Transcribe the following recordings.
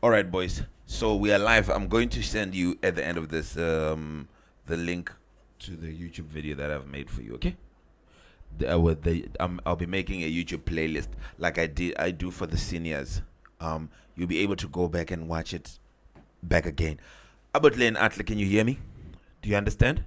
All right, boys. So we are live. I'm going to send you at the end of this the link to the YouTube video that I've made for you. Okay? I'll be making a YouTube playlist like I do for the seniors. You'll be able to go back and watch it back again. About Lane Atle, can you hear me? Do you understand?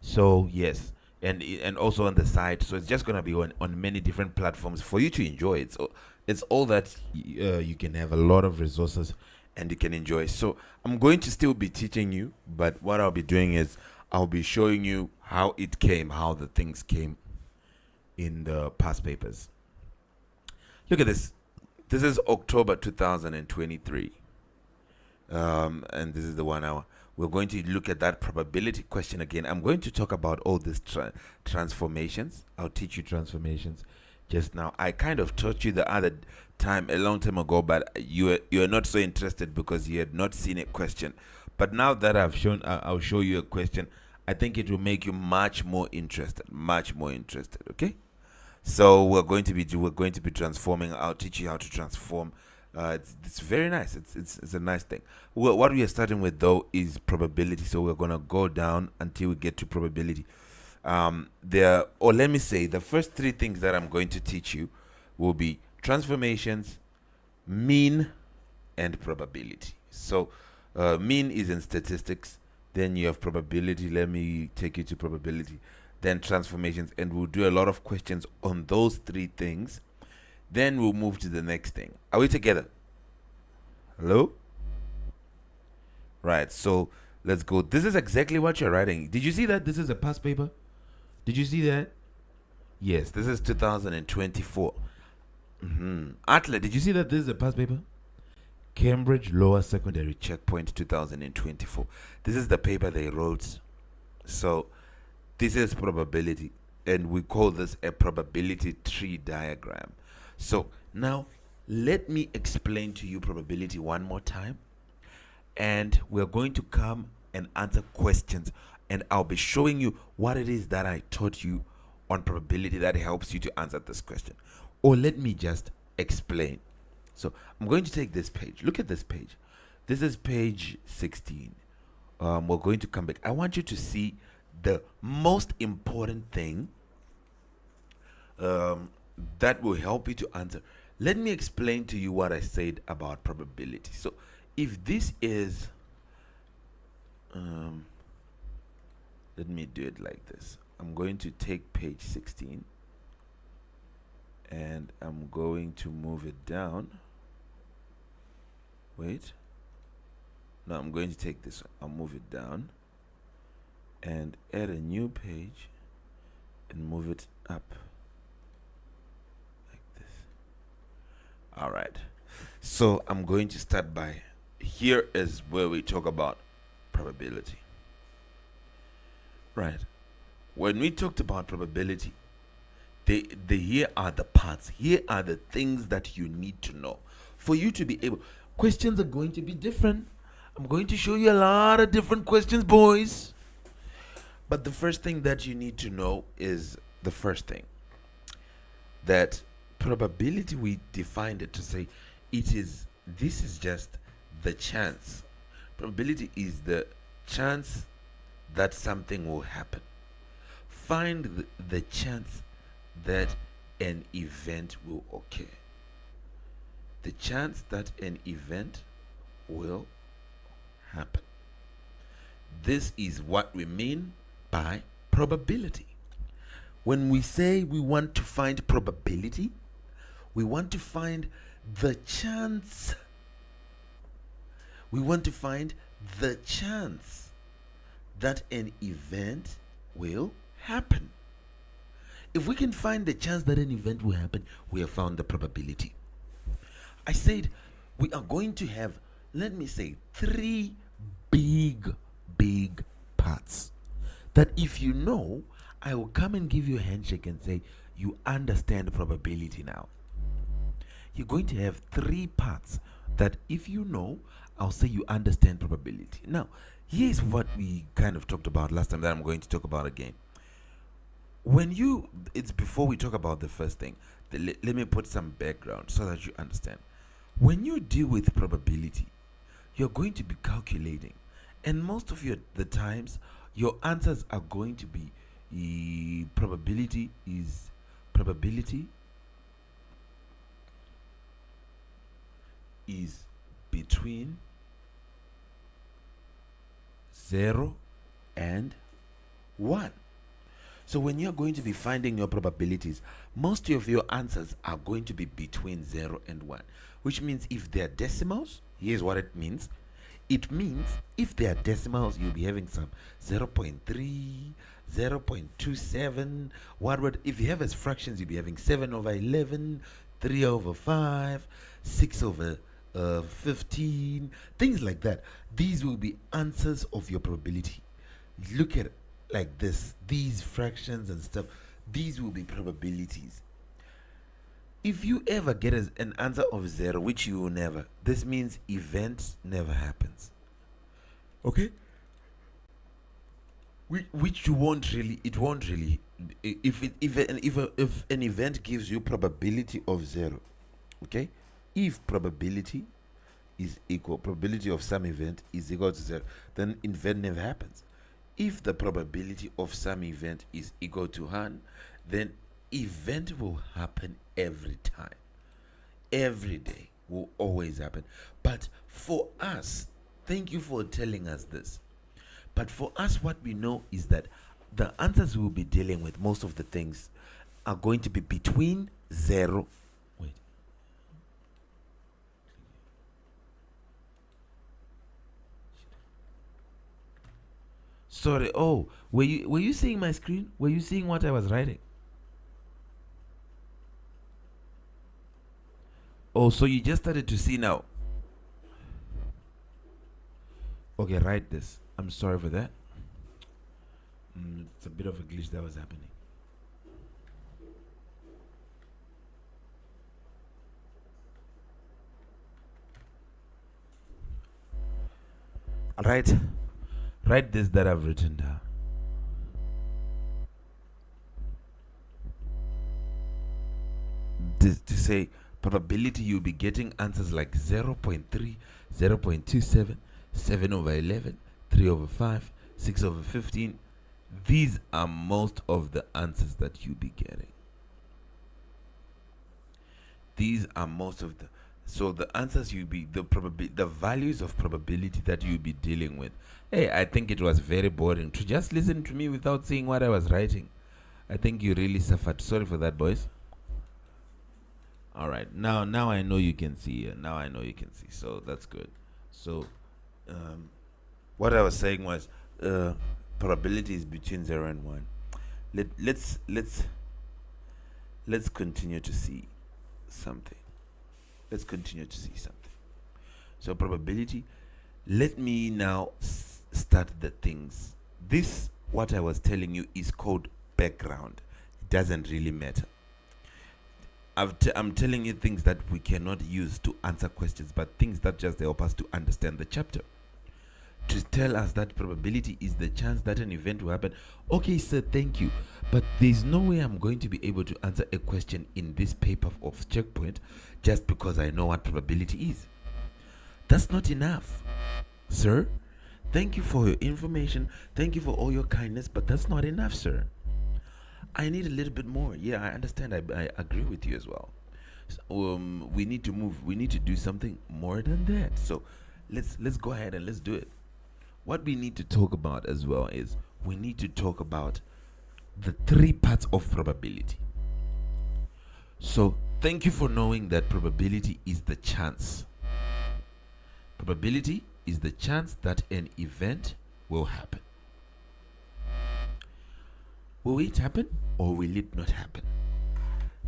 So yes, and also on the side. So it's just gonna be on many different platforms for you to enjoy it. So it's all that you can have a lot of resources and you can enjoy. So I'm going to still be teaching you, but what I'll be doing is I'll be showing you how it came, how the things came in the past papers. Look at this. This is October 2023. And this is the 1 hour. We're going to look at that probability question again. I'm going to talk about all these transformations. I'll teach you transformations just now. I kind of taught you the other time, a long time ago, but you're not so interested because you had not seen a question. But now that I'll show you a question. I think it will make you much more interested. Okay. So we're going to be transforming. I'll teach you how to transform. It's very nice. It's a nice thing. What we are starting with though is probability. So we're gonna go down until we get to probability. Or let me say, the first three things that I'm going to teach you will be transformations, mean, and probability. So mean is in statistics. Then you have probability. Let me take you to probability. Then transformations, and we'll do a lot of questions on those three things. Then we'll move to the next thing. Are we together? Hello? Right, so let's go. This is exactly what you're writing. Did you see that this is a past paper? Did you see that? Yes, this is 2024. Atle, did you see that this is a past paper? Cambridge Lower Secondary Checkpoint 2024. This is the paper they wrote. So this is probability, and we call this a probability tree diagram. So now let me explain to you probability one more time, and we're going to come and answer questions, and I'll be showing you what it is that I taught you on probability that helps you to answer this question. Or let me just explain. So I'm going to take this page. Look at this page. This is page 16. We're going to come back. I want you to see the most important thing that will help you to answer. Let me explain to you what I said about probability. So if this is let me do it like this. I'm going to take page 16 and I'm going to move it down. Wait. No, I'm going to take this one. I'll move it down and add a new page and move it up like this. All right. So I'm going to start by, here is where we talk about probability. Right. When we talked about probability, here are the parts. Here are the things that you need to know for you to be able. Questions are going to be different. I'm going to show you a lot of different questions, boys. But the first thing that you need to know is the first thing. That probability, we defined it to say this is just the chance. Probability is the chance that something will happen. Find the chance that an event will occur. The chance that an event will happen. This is what we mean by probability. When we say we want to find probability, we want to find the chance. We want to find the chance that an event will happen. If we can find the chance that an event will happen, we have found the probability. I said we are going to have, let me say, three big parts that if you know, I will come and give you a handshake and say, you understand probability now. You're going to have three parts that if you know, I'll say you understand probability. Now, here's what we kind of talked about last time that I'm going to talk about again. It's before we talk about the first thing. Let me put some background so that you understand. When you deal with probability, you're going to be calculating, and most of the times your answers are going to be probability is between 0 and 1. So when you're going to be finding your probabilities, most of your answers are going to be between 0 and 1, which means if they're decimals, here's what it means. It means if they are decimals, you'll be having some 0.3, 0.27. If you have as fractions, you'll be having 7 over 11, 3 over 5, 6 over 15, things like that. These will be answers of your probability. Look at it like this. These fractions and stuff, these will be probabilities. If you ever get an answer of 0, which you will never, this means event never happens. Okay? Which you won't really, it won't really. If an event gives you probability of 0, okay? If probability is equal, probability of some event is equal to 0, then event never happens. If the probability of some event is equal to 1, then event will happen every time. Every day will always happen. But for us, thank you for telling us this. But for us, what we know is that the answers we'll be dealing with, most of the things, are going to be between 0. Wait. Sorry. Oh, were you seeing my screen? Were you seeing what I was writing? Oh, so you just started to see now. Okay, write this. I'm sorry for that. It's a bit of a glitch that was happening. Write this that I've written down. To say probability, you'll be getting answers like 0.3, 0.27, 7 over 11, 3 over 5, 6 over 15. These are most of the answers that you'll be getting. These are most of the, so the answers you'll be, the values of probability that you'll be dealing with. Hey, I think it was very boring to just listen to me without seeing what I was writing. I think you really suffered. Sorry for that, boys. All right, now I know you can see. Now I know you can see. So that's good. So, what I was saying was, probability is between 0 and 1. Let's continue to see something. Let's continue to see something. So probability. Let me now start the things. This, what I was telling you, is called background. It doesn't really matter. I'm telling you things that we cannot use to answer questions, but things that just help us to understand the chapter. To tell us that probability is the chance that an event will happen. Okay, sir, thank you. But there's no way I'm going to be able to answer a question in this paper of Checkpoint just because I know what probability is. That's not enough, sir. Thank you for your information. Thank you for all your kindness, but that's not enough, sir. I need a little bit more. Yeah, I understand. I agree with you as well. So, we need to move. We need to do something more than that. So let's go ahead and let's do it. What we need to talk about as well is we need to talk about the 3 parts of probability. So thank you for knowing that probability is the chance. Probability is the chance that an event will happen. Will it happen or will it not happen?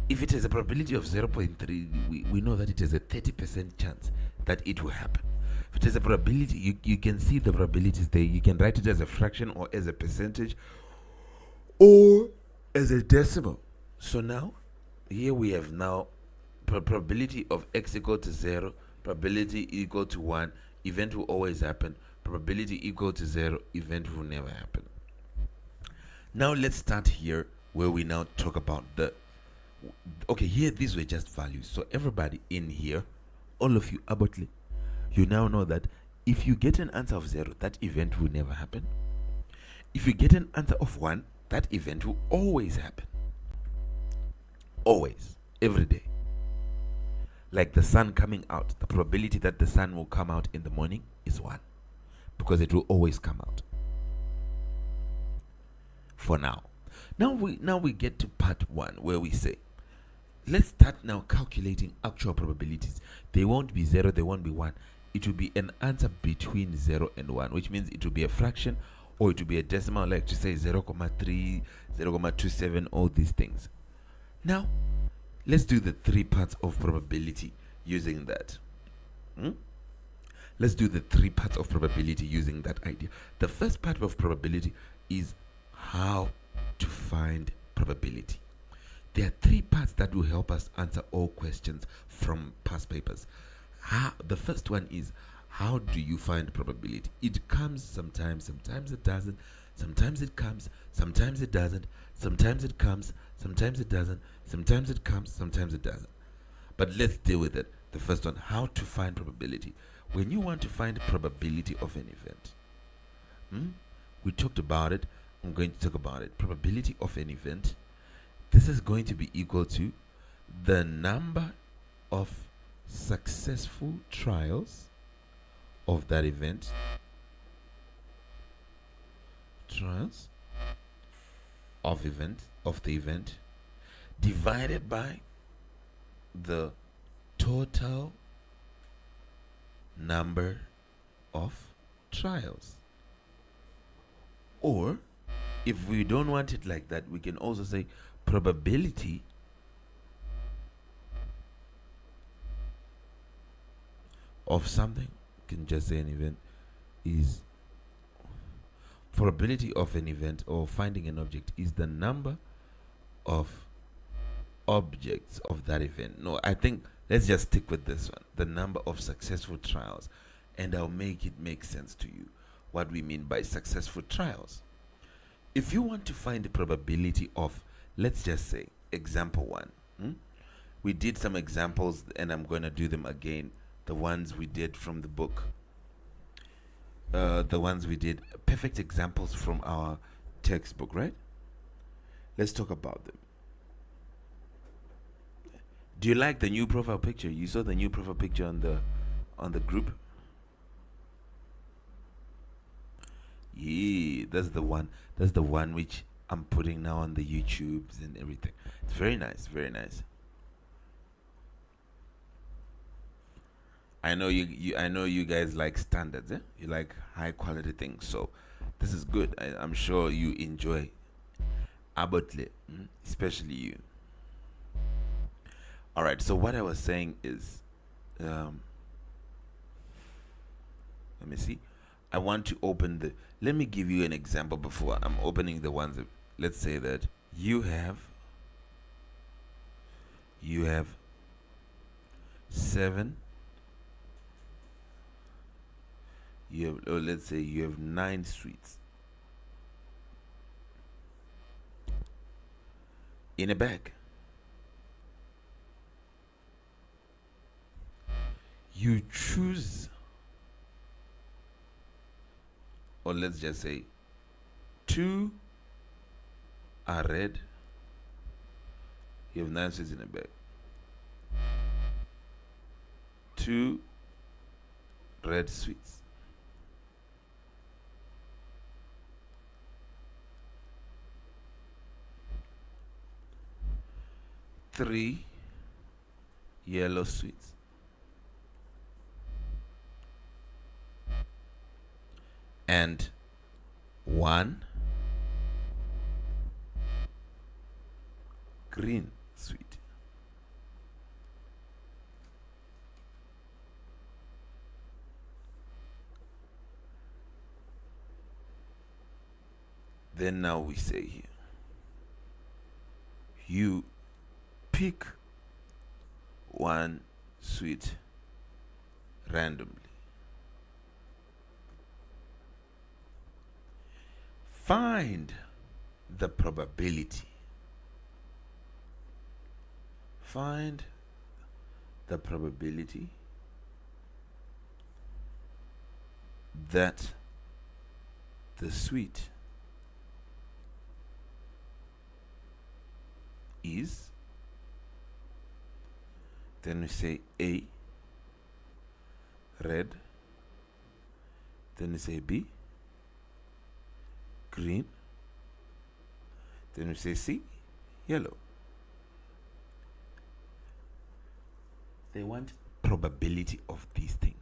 If it has a probability of 0.3, we know that it has a 30% chance that it will happen. If it has a probability, you can see the probabilities there. You can write it as a fraction or as a percentage or as a decimal. So now, here we have now probability of x equal to 0, probability equal to 1, event will always happen, probability equal to 0, event will never happen. Now let's start here where we now talk about the, okay, here these were just values. So everybody in here all of you, Abotle, you now know that if you get an answer of 0, that event will never happen. If you get an answer of 1, that event will always happen. Always. Every day. Like the sun coming out. The probability that the sun will come out in the morning is 1. Because it will always come out. For now. Now we get to part 1 where we say, let's start now calculating actual probabilities. They won't be 0, they won't be 1. It will be an answer between 0 and 1, which means it will be a fraction or it will be a decimal, like to say 0.3, 0.27, all these things. Now, let's do the 3 parts of probability using that. Let's do the 3 parts of probability using that idea. The first part of probability is how to find probability. There are 3 parts that will help us answer all questions from past papers. The first one is, how do you find probability? It comes sometimes, sometimes it doesn't, sometimes it comes, sometimes it doesn't, sometimes it comes, sometimes it doesn't, sometimes it comes, sometimes it doesn't. But let's deal with it. The first one, how to find probability. When you want to find probability of an event, we talked about it. I'm going to talk about it. Probability of an event. This is going to be equal to the number of successful trials of that event. Trials of the event divided by the total number of trials. Or if we don't want it like that, we can also say probability of something, you can just say an event, is probability of an event or finding an object is the number of objects of that event. No, I think let's just stick with this one, the number of successful trials, and I'll make it make sense to you what we mean by successful trials. If you want to find the probability of, let's just say, example 1. We did some examples and I'm going to do them again. The ones we did from the book. The ones we did, perfect examples from our textbook, right? Let's talk about them. Do you like the new profile picture? You saw the new profile picture on the group? Yeah, that's the one. That's the one which I'm putting now on the YouTubes and everything. It's very nice, very nice. I know I know you guys like standards, eh? You like high quality things, so this is good. I'm sure you enjoy Abotle, especially you. All right. So what I was saying is, let me see. I want to open the. Let me give you an example before I'm opening the ones. Let's say that you have 7. Let's say you have 9 sweets in a bag. You choose, or let's just say 2 are red. You have 9 sweets in a bag. 2 red sweets. 3 yellow sweets. And 1 green sweet. Then now we say here, you pick 1 sweet randomly. Find the probability. Find the probability that the sweet is, then we say A, red, then we say B, green, then we say C, yellow. They want probability of these things.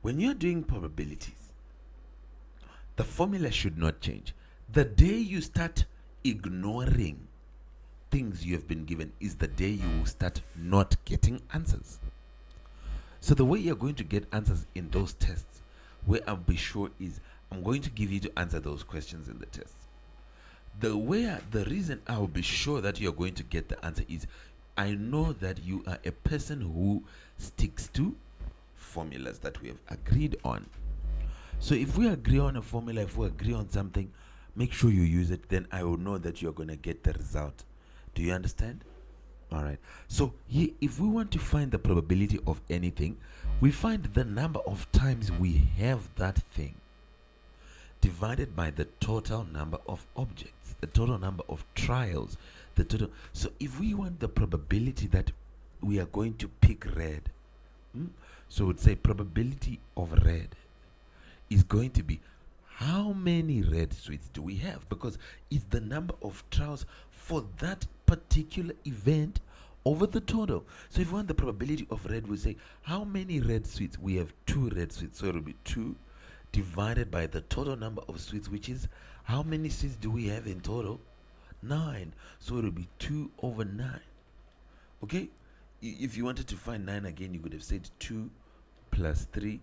When you're doing probabilities, the formula should not change. The day you start ignoring things you have been given is the day you will start not getting answers. So the way you're going to get answers in those tests, where I'll be sure is I'm going to give you to answer those questions in the test. The reason I'll be sure that you're going to get the answer is I know that you are a person who sticks to formulas that we have agreed on. So if we agree on a formula, if we agree on something, make sure you use it, then I will know that you're going to get the result. Do you understand? All right. So here, if we want to find the probability of anything, we find the number of times we have that thing divided by the total number of objects, the total number of trials, the total. So if we want the probability that we are going to pick red, so we'd say probability of red is going to be how many red sweets do we have, because it's the number of trials for that particular event over the total. So if we want the probability of red, we say how many red sweets? We have 2 red sweets, so it will be 2 divided by the total number of sweets, which is how many sweets do we have in total? 9. So it will be 2 over 9. Okay, if you wanted to find 9 again, you could have said 2 plus 3.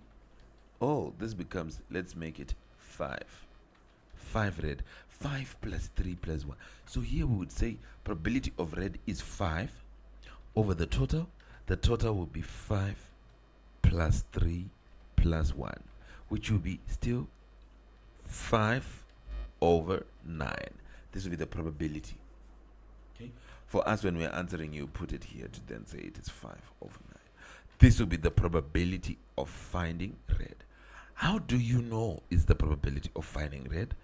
Oh, this becomes, let's make it 5. 5 red. 5 plus 3 plus 1. So here we would say probability of red is 5 over the total. The total will be 5 plus 3 plus 1, which will be still 5 over 9. This will be the probability. Okay. For us, when we are answering, you put it here to then say it is 5 over 9. This will be the probability of finding red. How do you know is the probability of finding red?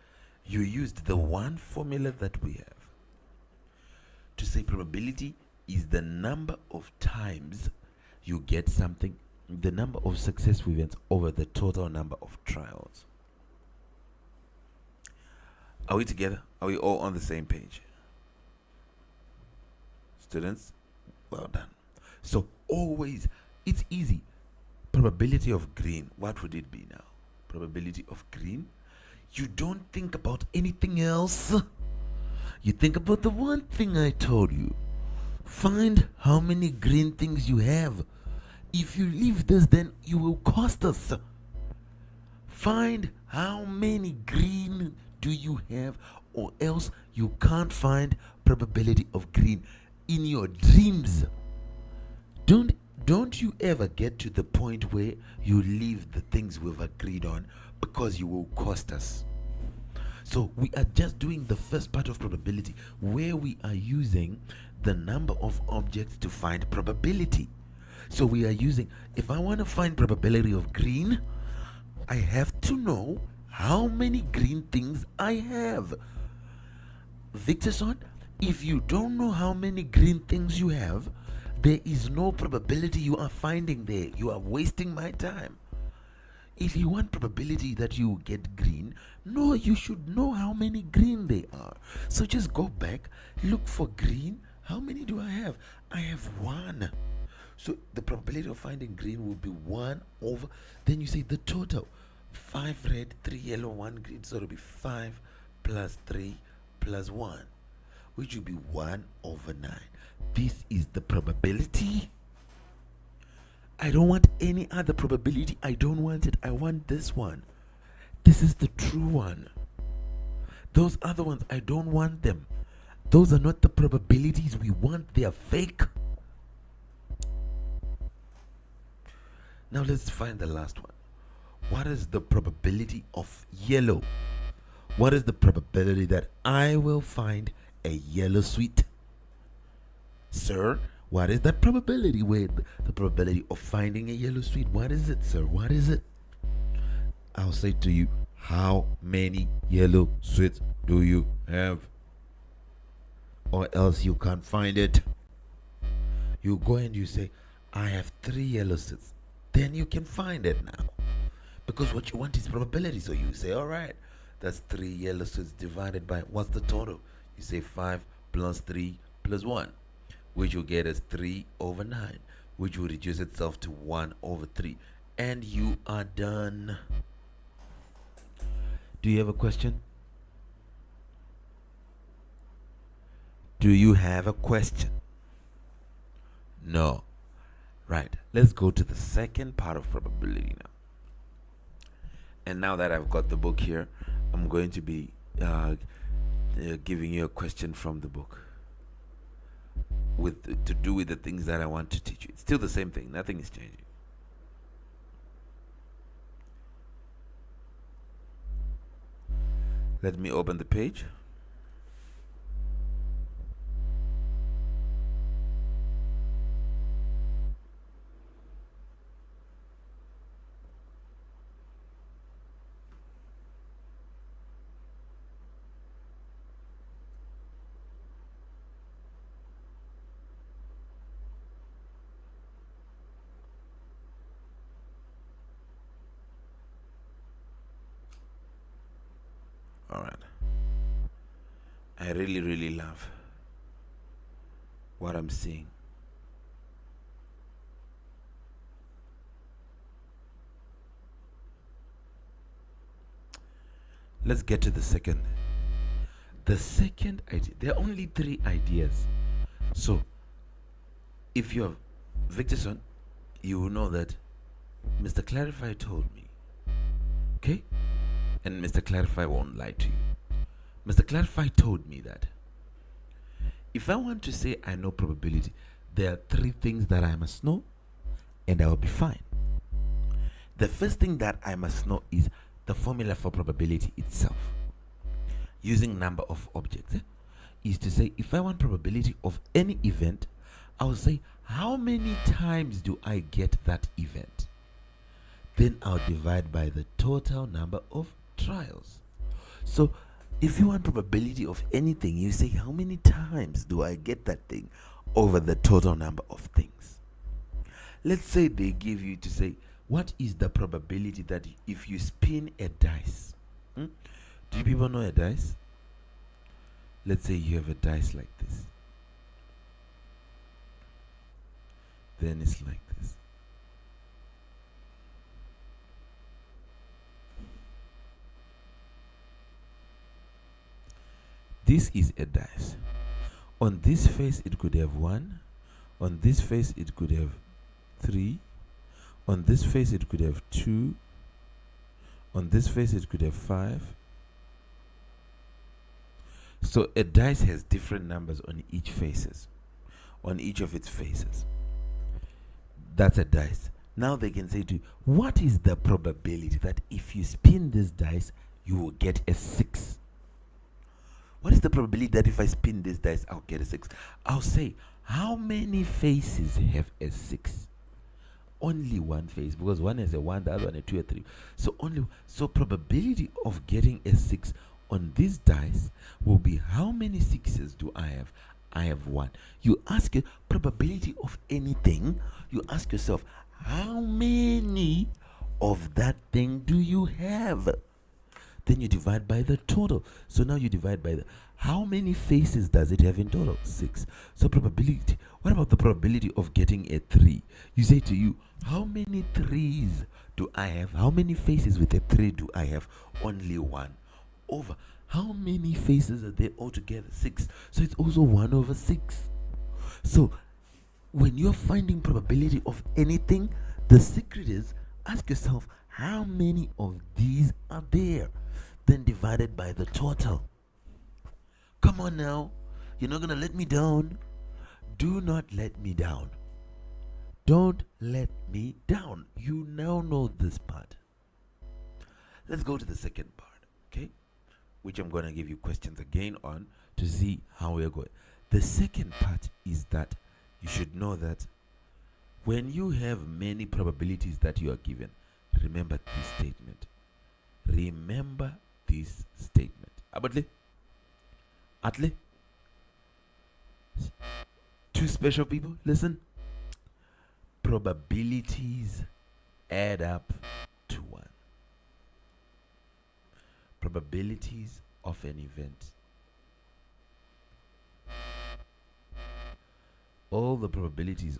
You used the one formula that we have to say probability is the number of times you get something, the number of successful events over the total number of trials. Are we together? Are we all on the same page? Students, well done. So always, it's easy. Probability of green, what would it be now? Probability of green. You don't think about anything else. You think about the one thing I told you. Find how many green things you have. If you leave this, then you will cost us. Find how many green do you have, or else you can't find probability of green in your dreams. Don't you ever get to the point where you leave the things we've agreed on because you will cost us. So we are just doing the first part of probability, where we are using the number of objects to find probability. So we are using, if I want to find probability of green, I have to know how many green things I have. Victorson, if you don't know how many green things you have, there is no probability you are finding there. You are wasting my time. If you want probability that you get green, no, you should know how many green they are. So just go back, look for green. How many do I have? I have 1. So the probability of finding green will be 1 over, then you say the total. 5 red, 3 yellow, 1 green. So it will be 5 plus 3 plus 1, which will be 1 over 9. This is the probability. I don't want any other probability. I don't want it. I want this one. This is the true one. Those other ones, I don't want them. Those are not the probabilities we want. They are fake. Now let's find the last one. What is the probability of yellow? What is the probability that I will find a yellow sweet? Sir, What is that probability? Wait, the probability of finding a yellow sweet. What is it, sir? What is it? I'll say to you, how many yellow sweets do you have? Or else you can't find it. You go and you say, I have 3 yellow sweets. Then you can find it now. Because what you want is probability. So you say, all right, that's 3 yellow sweets divided by, what's the total? You say 5 plus 3 plus 1, which you get as 3 over 9, which will reduce itself to 1 over 3. And you are done. Do you have a question? Do you have a question? No. Right. Let's go to the second part of probability now. And now that I've got the book here, I'm going to be giving you a question from the book to do with the things that I want to teach you. It's still the same thing. Nothing is changing. Let me open the page. All right. I really, really love what I'm seeing. Let's get to the second. The second idea. There are only 3 ideas. So, if you're Victorson, you will know that Mr. Clarify told me. Okay? And Mr. Clarify won't lie to you. Mr. Clarify told me that if I want to say I know probability, there are 3 things that I must know, and I will be fine. The first thing that I must know is the formula for probability itself. Using number of objects is to say, if I want probability of any event, I will say, how many times do I get that event? Then I'll divide by the total number of trials. So if you want probability of anything, you say, how many times do I get that thing over the total number of things? Let's say they give you to say, what is the probability that if you spin a dice? Do you people know a dice? Let's say you have a dice like this. Then it's like this. This is a dice. On this face it could have 1. On this face it could have 3. On this face it could have 2. On this face it could have 5. So a dice has different numbers on each faces, on each of its faces. That's a dice. Now they can say to you, what is the probability that if you spin this dice, you will get a 6? What is the probability that if I spin this dice, I'll get a 6? I'll say, how many faces have a 6? Only one face, because one has a 1, the other one a 2, a 3. So probability of getting a 6 on this dice will be, how many 6s do I have? I have 1. You ask a probability of anything, you ask yourself, how many of that thing do you have? Then you divide by the total. So now you divide by how many faces does it have in total? 6. So probability. What about the probability of getting a 3? You say to you, how many 3s do I have? How many faces with a 3 do I have? Only 1. Over how many faces are there altogether? 6. So it's also 1 over 6. So when you're finding probability of anything, the secret is, ask yourself, how many of these are there? Then divided by the total. Come on now. You're not going to let me down. Do not let me down. Don't let me down. You now know this part. Let's go to the second part, okay? Which I'm going to give you questions again on to see how we're going. The second part is that you should know that when you have many probabilities that you are given, remember this statement. Remember this statement. Abatle? Atle? Two special people, listen. Probabilities add up to 1. Probabilities of an event. All the probabilities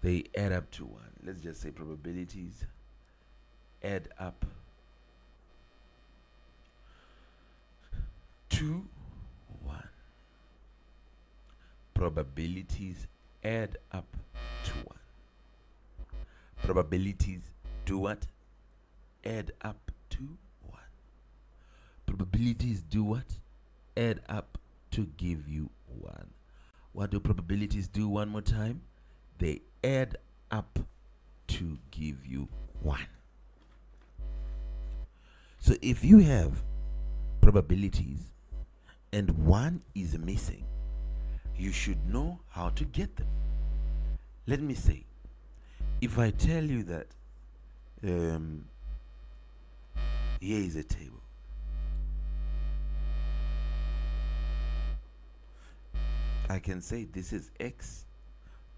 they add up to 1. Let's just say probabilities add up to 1. Probabilities add up to 1. Probabilities do what? Add up to 1. Probabilities do what? Add up to give you 1. What do probabilities do one more time? They add up to give you 1. So if you have probabilities and 1 is missing, you should know how to get them. Let me say, if I tell you that here is a table. I can say this is x,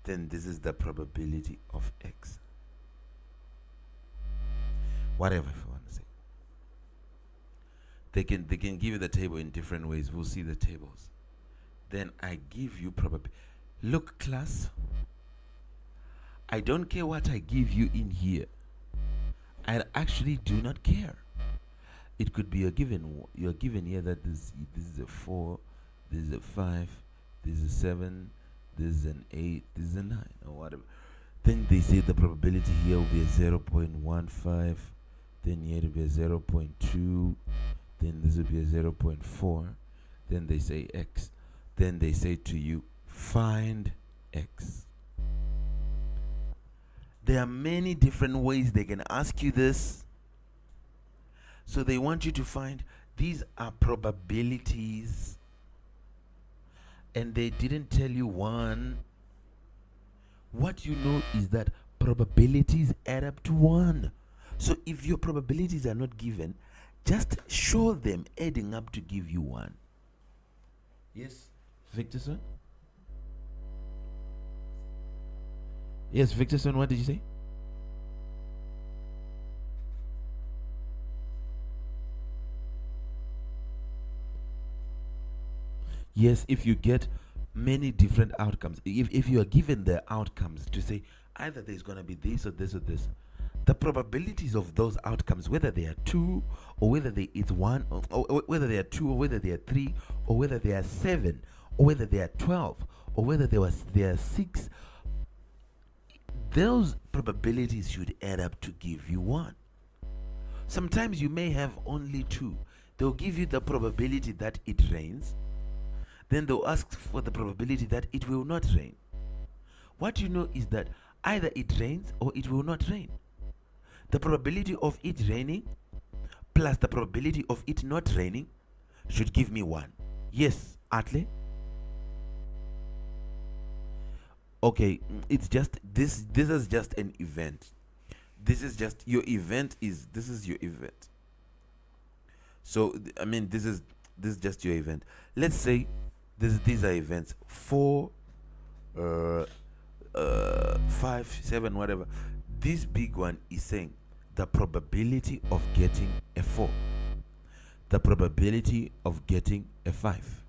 then this is the probability of x. Whatever if you want to say. They can give you the table in different ways. We'll see the tables. Then I give you probability. Look, class, I don't care what I give you in here. I actually do not care. It could be you're given here that this is a 4, this is a 5, this is a 7, this is an 8, this is a 9, or whatever. Then they say the probability here will be a 0.15, then here will be a 0.2, then this will be a 0.4, then they say x. Then they say to you, find x. There are many different ways they can ask you this. So they want you to find, these are probabilities. And they didn't tell you 1. What you know is that probabilities add up to 1. So if your probabilities are not given, just show them adding up to give you 1. Yes, Victorson? Yes, Victorson, what did you say? Yes, if you get many different outcomes, if you are given the outcomes to say either there's going to be this or this or this, the probabilities of those outcomes, whether they are 2 or whether it's 1, or whether they are 2 or whether they are 3 or whether they are 7 or whether they are 12 or whether they are 6, those probabilities should add up to give you 1. Sometimes you may have only 2. They'll give you the probability that it rains. Then they'll ask for the probability that it will not rain. What you know is that either it rains or it will not rain. The probability of it raining plus the probability of it not raining should give me 1. Yes, Atle? Okay, it's just this is just an event. This is just your event this is your event. So I mean this is just your event. Let's say these are events 4 5 7 whatever. This big one is saying the probability of getting a 4, the probability of getting a 5,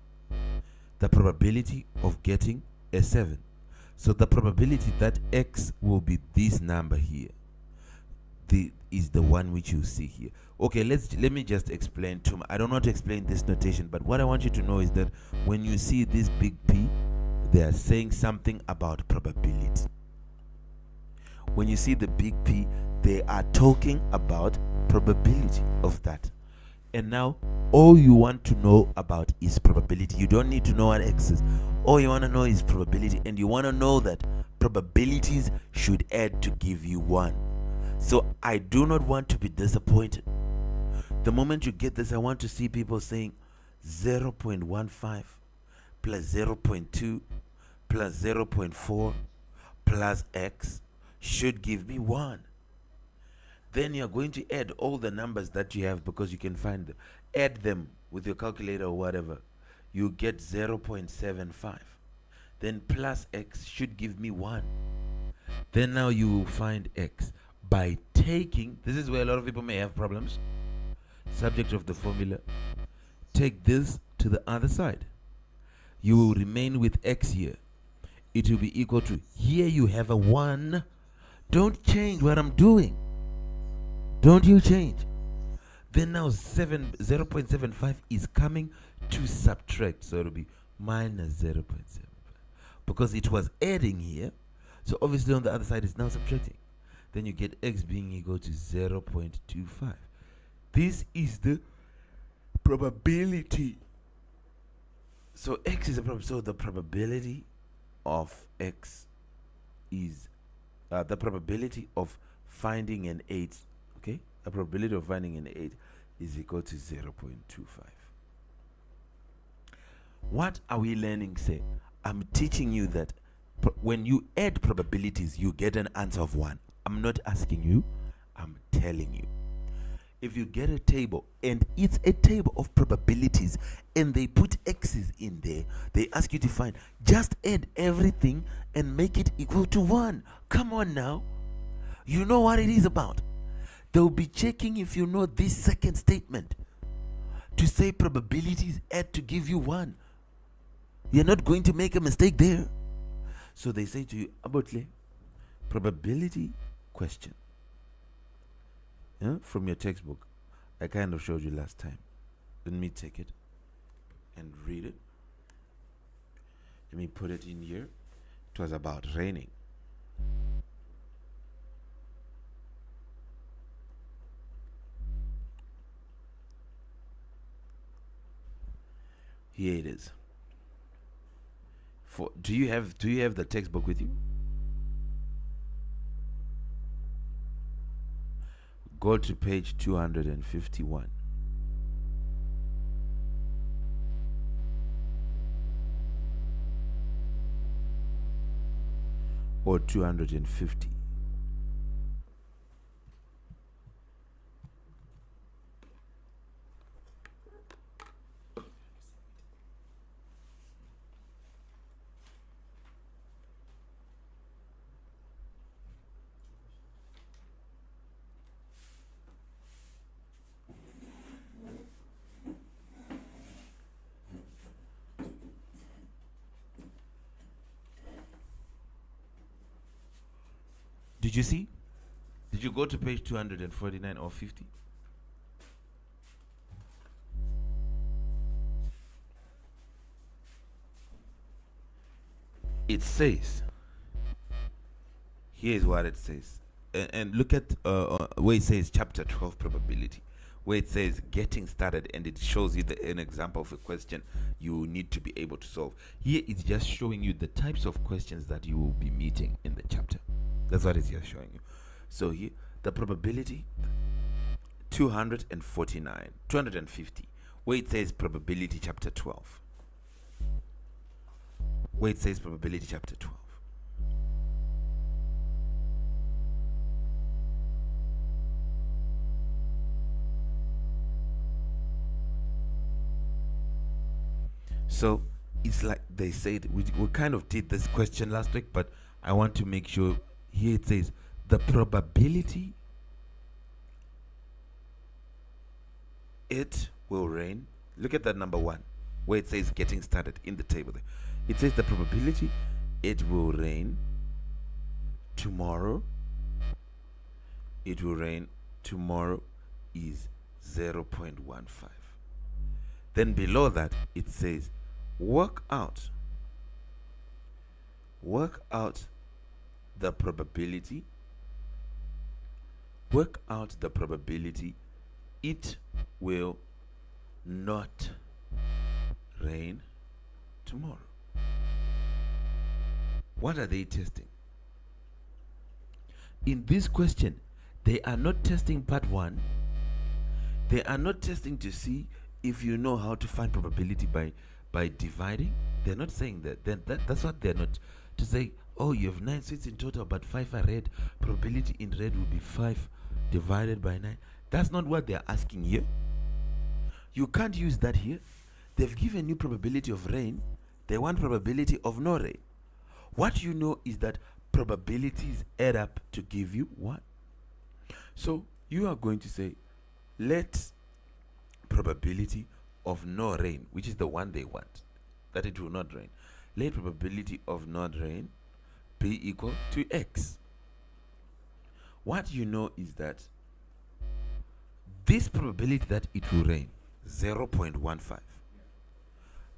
the probability of getting a 7. So the probability that x will be this number here is the one which you see here. Okay, let me just explain I don't want to explain this notation, but what I want you to know is that when you see this big P, they are saying something about probability. When you see the big P, they are talking about probability of that. And now all you want to know about is probability. You don't need to know what x is. All you want to know is probability, and you want to know that probabilities should add to give you 1. So I do not want to be disappointed. The moment you get this, I want to see people saying 0.15 plus 0.2 plus 0.4 plus x should give me 1. Then you're going to add all the numbers that you have because you can find them. Add them with your calculator or whatever. You get 0.75. Then plus x should give me 1. Then now you will find x by taking, this is where a lot of people may have problems. Subject of the formula. Take this to the other side. You will remain with x here. It will be equal to, here you have a 1. Don't change what I'm doing. Don't you change. Then now 0.75 is coming to subtract. So it will be minus 0.75. Because it was adding here. So obviously on the other side it's now subtracting. Then you get x being equal to 0.25. This is the probability. So x is a probability. So the probability of x is the probability of finding an 8. Okay, the probability of finding an 8 is equal to 0.25. What are we learning? Say, I'm teaching you that when you add probabilities, you get an answer of 1. I'm not asking you, I'm telling you. If you get a table and it's a table of probabilities and they put x's in there, they ask you to find, just add everything and make it equal to 1. Come on now. You know what it is about. They'll be checking if you know this second statement. To say probabilities add to give you 1. You're not going to make a mistake there. So they say to you, Abotle, probability question. Yeah, from your textbook. I kind of showed you last time. Let me take it and read it. Let me put it in here. It was about raining. Here it is. Do you have the textbook with you? Go to page 251. Or 250. Did you see? Did you go to page 249 or 50? It says, here's what it says. And look at where it says chapter 12 probability, where it says getting started, and it shows you an example of a question you need to be able to solve. Here it's just showing you the types of questions that you will be meeting in the chapter. That's what it's just showing you. So here, the probability 250, where it says probability chapter 12. Where it says probability chapter 12. So it's like they said, we kind of did this question last week, but I want to make sure. Here it says the probability it will rain. Look at that number 1 where it says getting started in the table there. It says the probability it will rain tomorrow. It will rain tomorrow is 0.15. Then below that it says work out the probability. Work out the probability it will not rain tomorrow. What are they testing? In this question, they are not testing part 1. They are not testing to see if you know how to find probability by dividing. they're not saying that. Then that's what they're not. To say, oh, you have 9 sweets in total, but 5 are red. Probability in red will be 5 divided by 9. That's not what they're asking here. You can't use that here. They've given you probability of rain. They want probability of no rain. What you know is that probabilities add up to give you 1. So you are going to say, let probability of no rain, which is the one they want, that it will not rain. Let probability of not rain be equal to x. What you know is that this probability that it will rain, 0.15,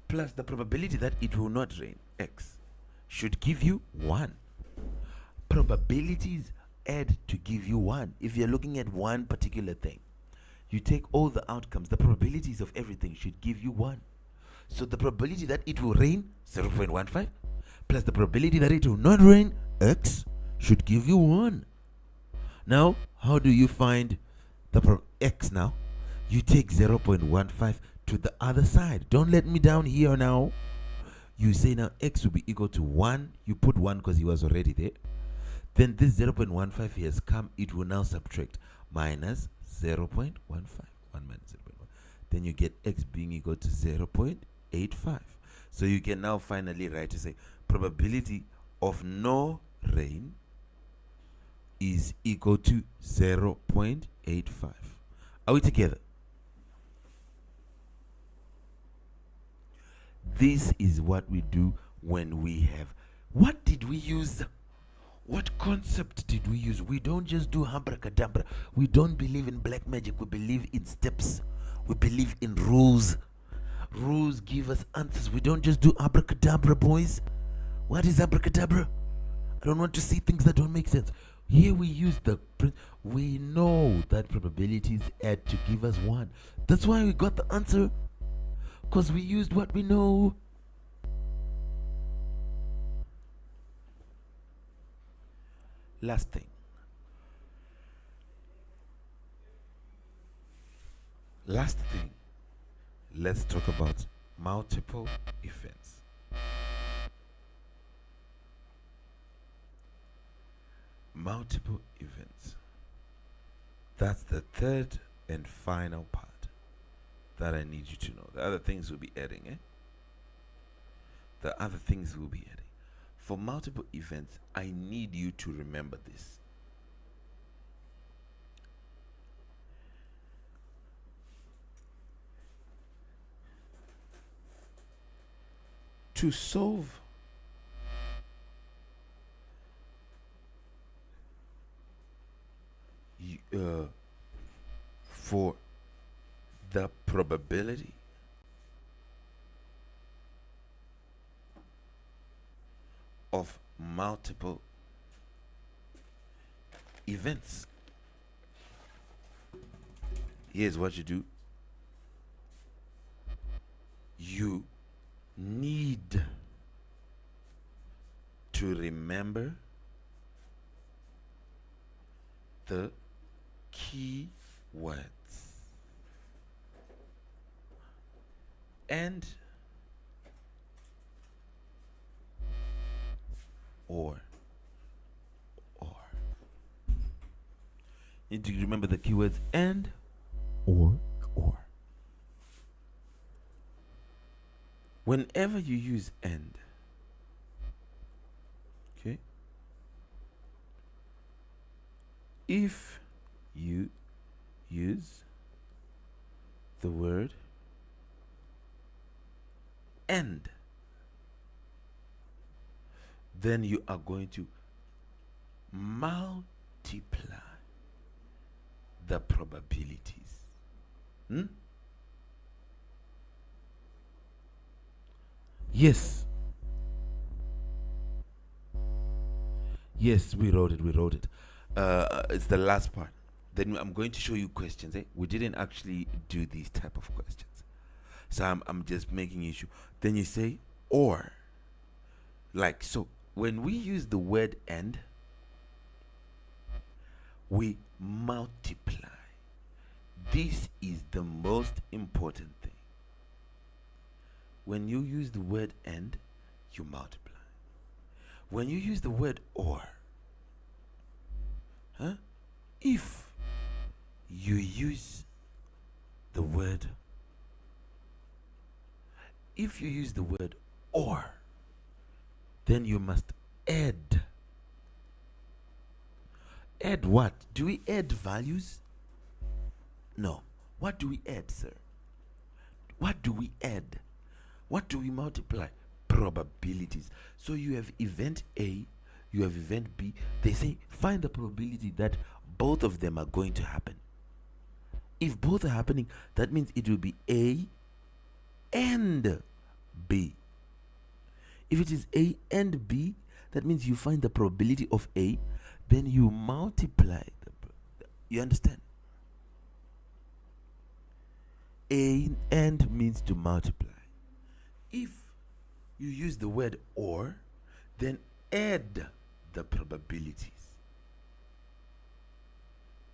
plus the probability that it will not rain, x, should give you 1. Probabilities add to give you 1. If you're looking at one particular thing, you take all the outcomes, the probabilities of everything should give you 1. So the probability that it will rain, 0.15, plus the probability that it will not rain, x, should give you 1. Now, how do you find the x now? You take 0.15 to the other side. Don't let me down here now. You say now x will be equal to 1. You put 1 because he was already there. Then this 0.15 has come. It will now subtract minus 0.15. 1 minus 0.1. Then you get x being equal to 0.85. So you can now finally write to say probability of no rain is equal to 0.85. Are we together? This is what we do when we have. What did we use? What concept did we use? We don't just do abracadabra. We don't believe in black magic. We believe in steps. We believe in rules. Rules give us answers. We don't just do abracadabra, boys. What is abracadabra? I don't want to see things that don't make sense. Here we use we know that probabilities add to give us 1. That's why we got the answer. Because we used what we know. Last thing. Let's talk about multiple events. Multiple events. That's the third and final part that I need you to know. The other things will be adding, The other things will be adding. For multiple events, I need you to remember this. To solve for the probability of multiple events, here's what you do. You need to remember the key words and or. You need to remember the keywords and or. Whenever you use and, okay, if you use the word and, then you are going to multiply the probabilities. Yes. Yes, we wrote it. It's the last part. Then I'm going to show you questions. We didn't actually do these type of questions. So I'm just making issue. Then you say or. Like so. When we use the word and, we multiply. This is the most important thing. when you use the word and, you multiply. When you use the word or, if you use the word or, then you must add. Add what? Do we add values? No. What do we add, sir? What do we add? What do we multiply? Probabilities. So you have event A, you have event B. They say find the probability that both of them are going to happen. If both are happening, that means it will be A and B. If it is A and B, that means you find the probability of A, then you multiply. You understand? A and means to multiply. If you use the word or, then add the probabilities.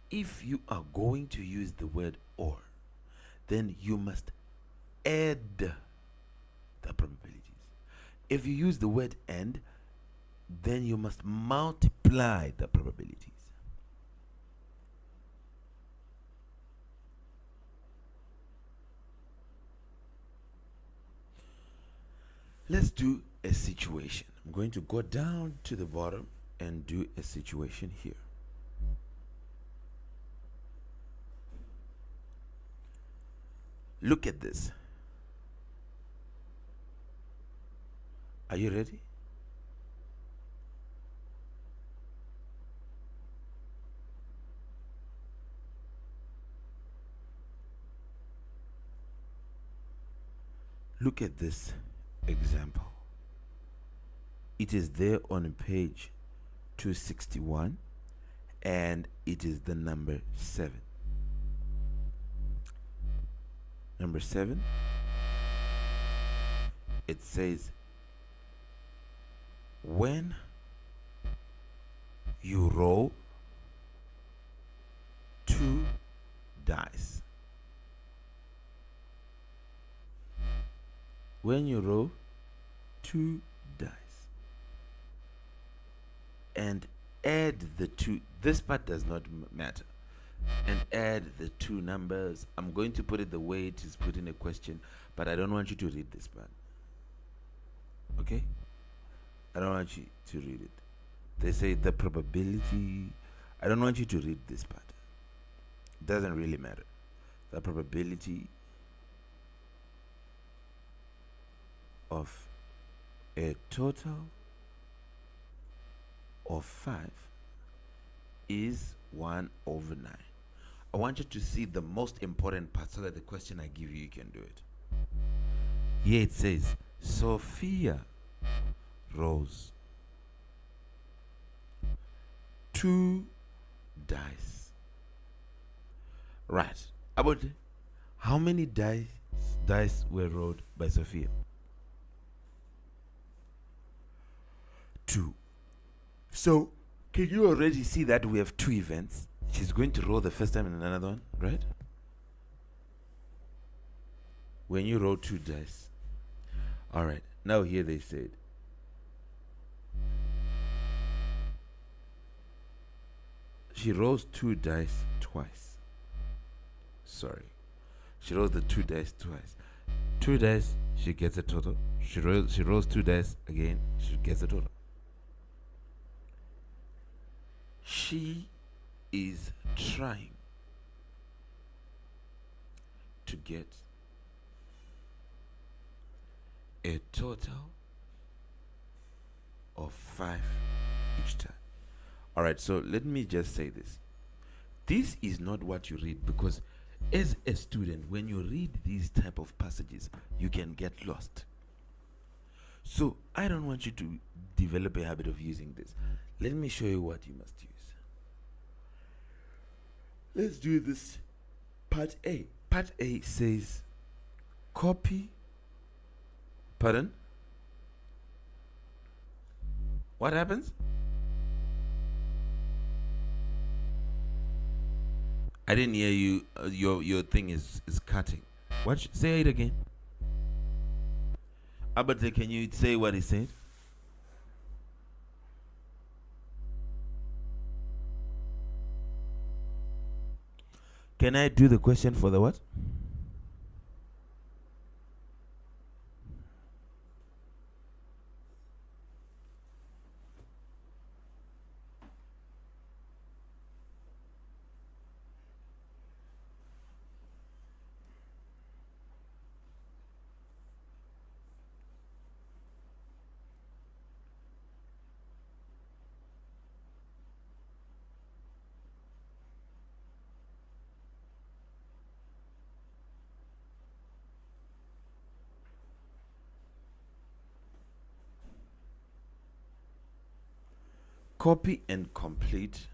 If you are going to use the word or, then you must add the probabilities. If you use the word and, then you must multiply the probabilities. Let's do a situation. I'm going to go down to the bottom and do a situation here. Look at this. Are you ready? Look at this example. It is there on page 261 and it is the number 7. Number 7, it says when you roll 2 dice, when you roll 2 dice and add the 2, this part does not matter, and add the 2 numbers. I'm going to put it the way it is put in a question, but I don't want you to read this part. Okay? I don't want you to read it. They say the probability. I don't want you to read this part. It doesn't really matter. The probability of a total of 5 is 1/9. I want you to see the most important part so that the question I give you, you can do it. Here it says, Sophia rolls 2 dice. Right. About how many dice were rolled by Sophia? 2. So, can you already see that we have 2 events? She's going to roll the first time and another one, right? When you roll 2 dice. All right. Now here they said, she rolls 2 dice twice. Sorry. She rolls the 2 dice twice. 2 dice, she gets a total. She rolls 2 dice again, she gets a total. She is trying to get a total of 5 each time. All right, so let me just say this. This is not what you read, because as a student, when you read these type of passages, you can get lost. So I don't want you to develop a habit of using this. Let me show you what you must use. Let's do this. Part A. Part A says copy. Pardon? What happens? I didn't hear you. Your thing is cutting. What? Say it again. But can you say what he said? Can I do the question for the what? Copy and complete.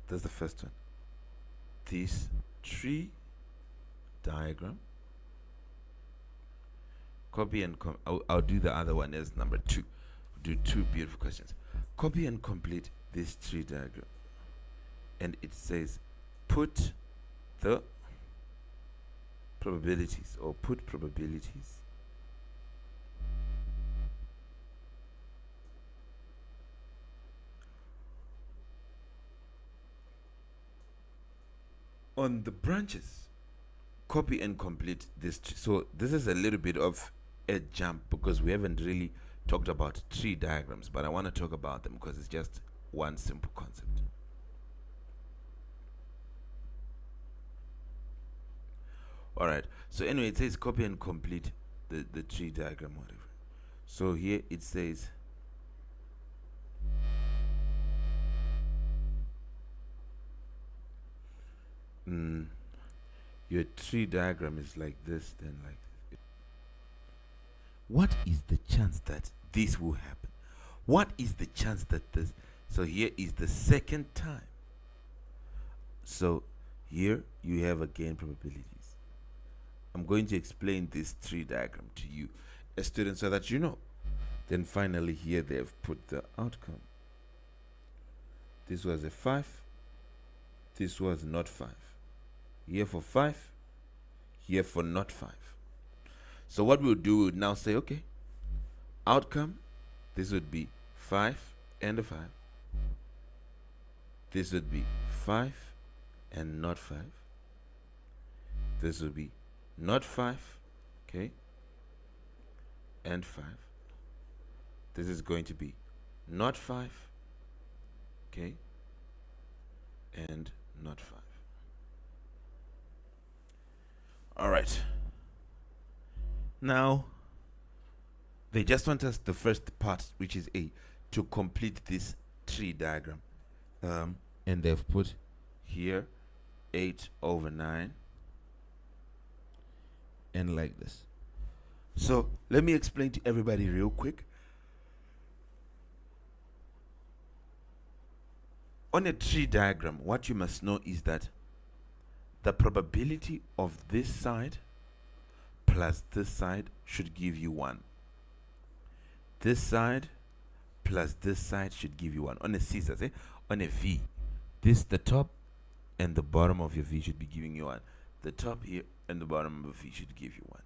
That's the first one. This tree diagram. Copy and I'll do the other one as number 2. Do 2 beautiful questions. Copy and complete this tree diagram. And it says put the probabilities, or put probabilities on the branches. Copy and complete this tree. So this is a little bit of a jump because we haven't really talked about tree diagrams, but I want to talk about them because it's just one simple concept. All right, so anyway, it says copy and complete the tree diagram, whatever. So here it says your tree diagram is like this, then like this. What is the chance that this will happen? What is the chance that this? So here is the second time. So here you have again probabilities. I'm going to explain this tree diagram to you as students so that you know. Then finally here they have put the outcome. This was a 5. This was not 5. Here for 5. Here for not 5. So what we'll do, we'll now say, okay, outcome, this would be 5 and a 5. This would be 5 and not 5. This would be not 5, okay, and 5. This is going to be not 5, okay, and not 5. All right. Now, they just want us, the first part, which is A, to complete this tree diagram. And they've put here 8/9 and like this. So let me explain to everybody real quick. On a tree diagram, what you must know is that the probability of this side plus this side should give you 1. This side plus this side should give you 1. On a scissors, on a V, this, the top and the bottom of your V should be giving you 1. The top here and the bottom of the V should give you 1.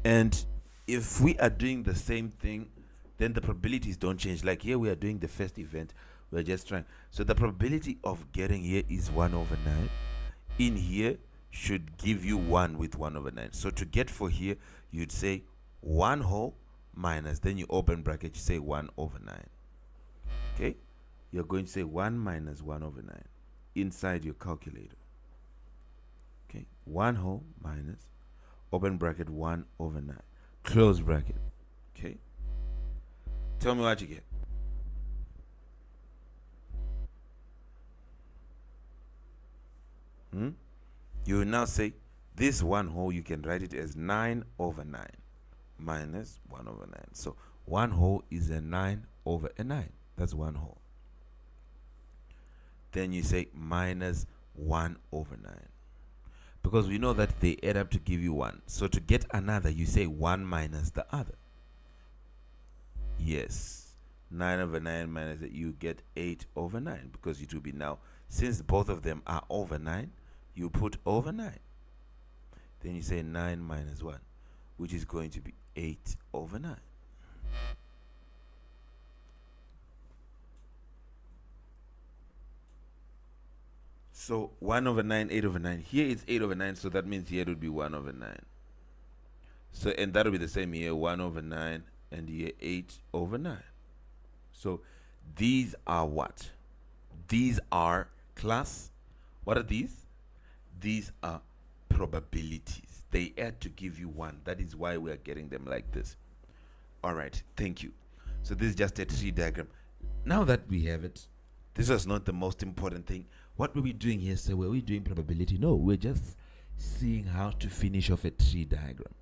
And if we are doing the same thing, then the probabilities don't change. Like here we are doing the first event, we're just trying. So the probability of getting here is 1/9. In here should give you 1 with 1/9. So to get for here, you'd say 1 whole minus, then you open bracket, you say 1/9. Okay? You're going to say 1 minus 1/9 inside your calculator. Okay? 1 whole minus, open bracket, 1/9. Close bracket. Okay? Tell me what you get. You will now say this 1 whole, you can write it as 9/9 minus 1/9. So 1 whole is a 9/9. That's 1 whole. Then you say minus 1/9. Because we know that they add up to give you 1. So to get another, you say 1 minus the other. Yes. 9/9 minus it, you get 8/9. Because it will be now, since both of them are over 9, you put over 9. Then you say 9 minus 1, which is going to be 8 over 9. So 1 over 9, 8 over 9. Here it's 8 over 9, so that means here it would be 1 over 9. So, and that will be the same here, 1 over 9, and here 8 over 9. So these are what? These are class. What are these? These are probabilities. They add to give you 1. That is why we are getting them like this. All right, thank you. So this is just a tree diagram. Now that we have it, this was not the most important thing. What were we doing here, sir? Were we doing probability? No, we're just seeing how to finish off a tree diagram.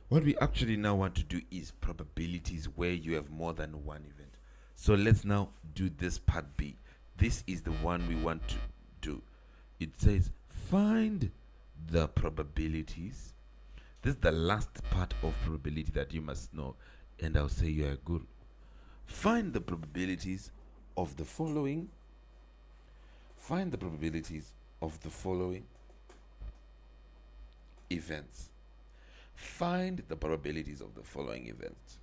What we actually now want to do is probabilities where you have more than one event. So let's now do this part B. This is the one we want to do. It says find the probabilities. This is the last part of probability that you must know, and I'll say you are good. Find the probabilities of the following. Find the probabilities of the following events. Find the probabilities of the following events.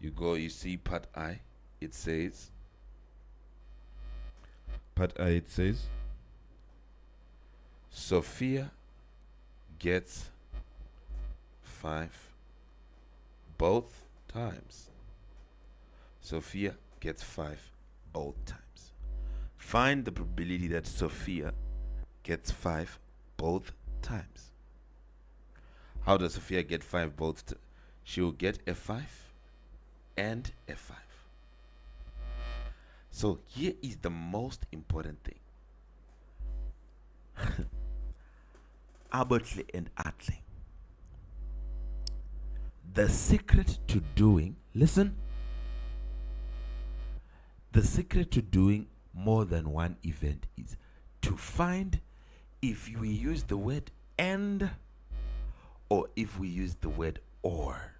You go, you see part I, it says, Sophia gets 5 both times. Sophia gets 5 both times. Find the probability that Sophia gets 5 both times. How does Sophia get 5 both? She will get a 5 and a 5. So here is the most important thing. Abertley and Atley. The secret to doing, listen, the secret to doing more than one event is to find if we use the word and or if we use the word or.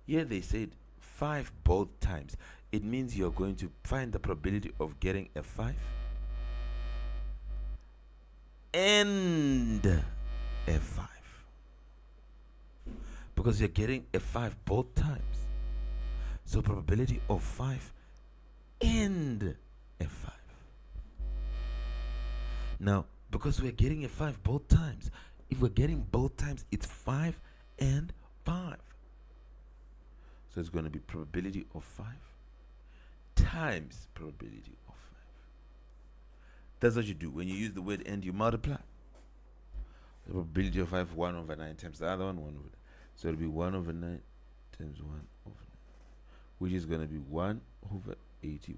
Here they said 5 both times. It means you're going to find the probability of getting a 5 and a 5. Because you're getting a 5 both times. So probability of 5 and a 5. Now, because we're getting a 5 both times, if we're getting both times, it's 5 and 5. So it's going to be probability of 5 times probability of 5. That's what you do. When you use the word and, you multiply. The probability of 5, 1 over 9 times the other one, 1 over 9. So it'll be 1 over 9 times 1 over 9, which is going to be 1 over 81.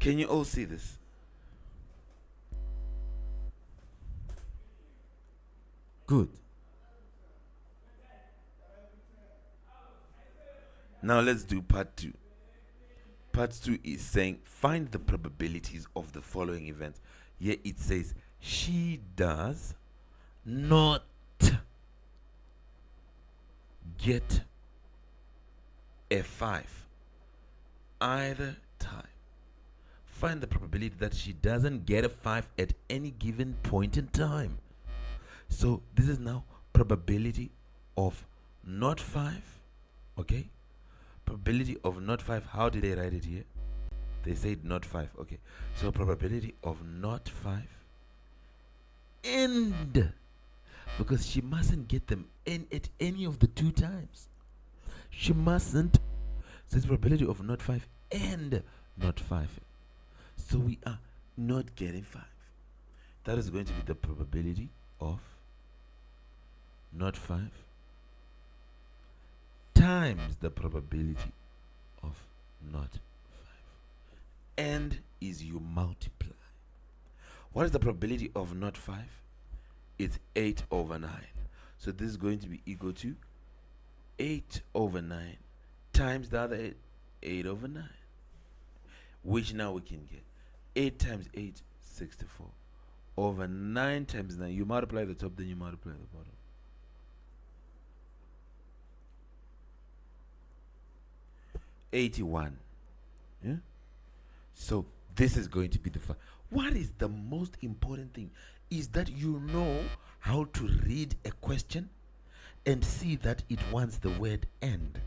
Can you all see this? Good. Now let's do part 2. Part 2 is saying find the probabilities of the following events. Here it says she does not get a 5 either time. Find the probability that she doesn't get a 5 at any given point in time. So this is now probability of not 5. Okay, probability of not 5. How did they write it here? They said not 5. Okay, so probability of not 5 and, because she mustn't get them in at any of the 2 times. She mustn't. So it's probability of not 5 and not 5. So we are not getting 5. That is going to be the probability of not 5 times the probability of not 5. And is you multiply. What is the probability of not 5? It's 8 over 9. So this is going to be equal to 8 over 9 times the other 8 over 9. Which now we can get 8 times 8, 64. Over 9 times 9. You multiply the top, then you multiply the bottom. 81. Yeah? So this is going to be the what is the most important thing is that you know how to read a question and see that it wants the word "and."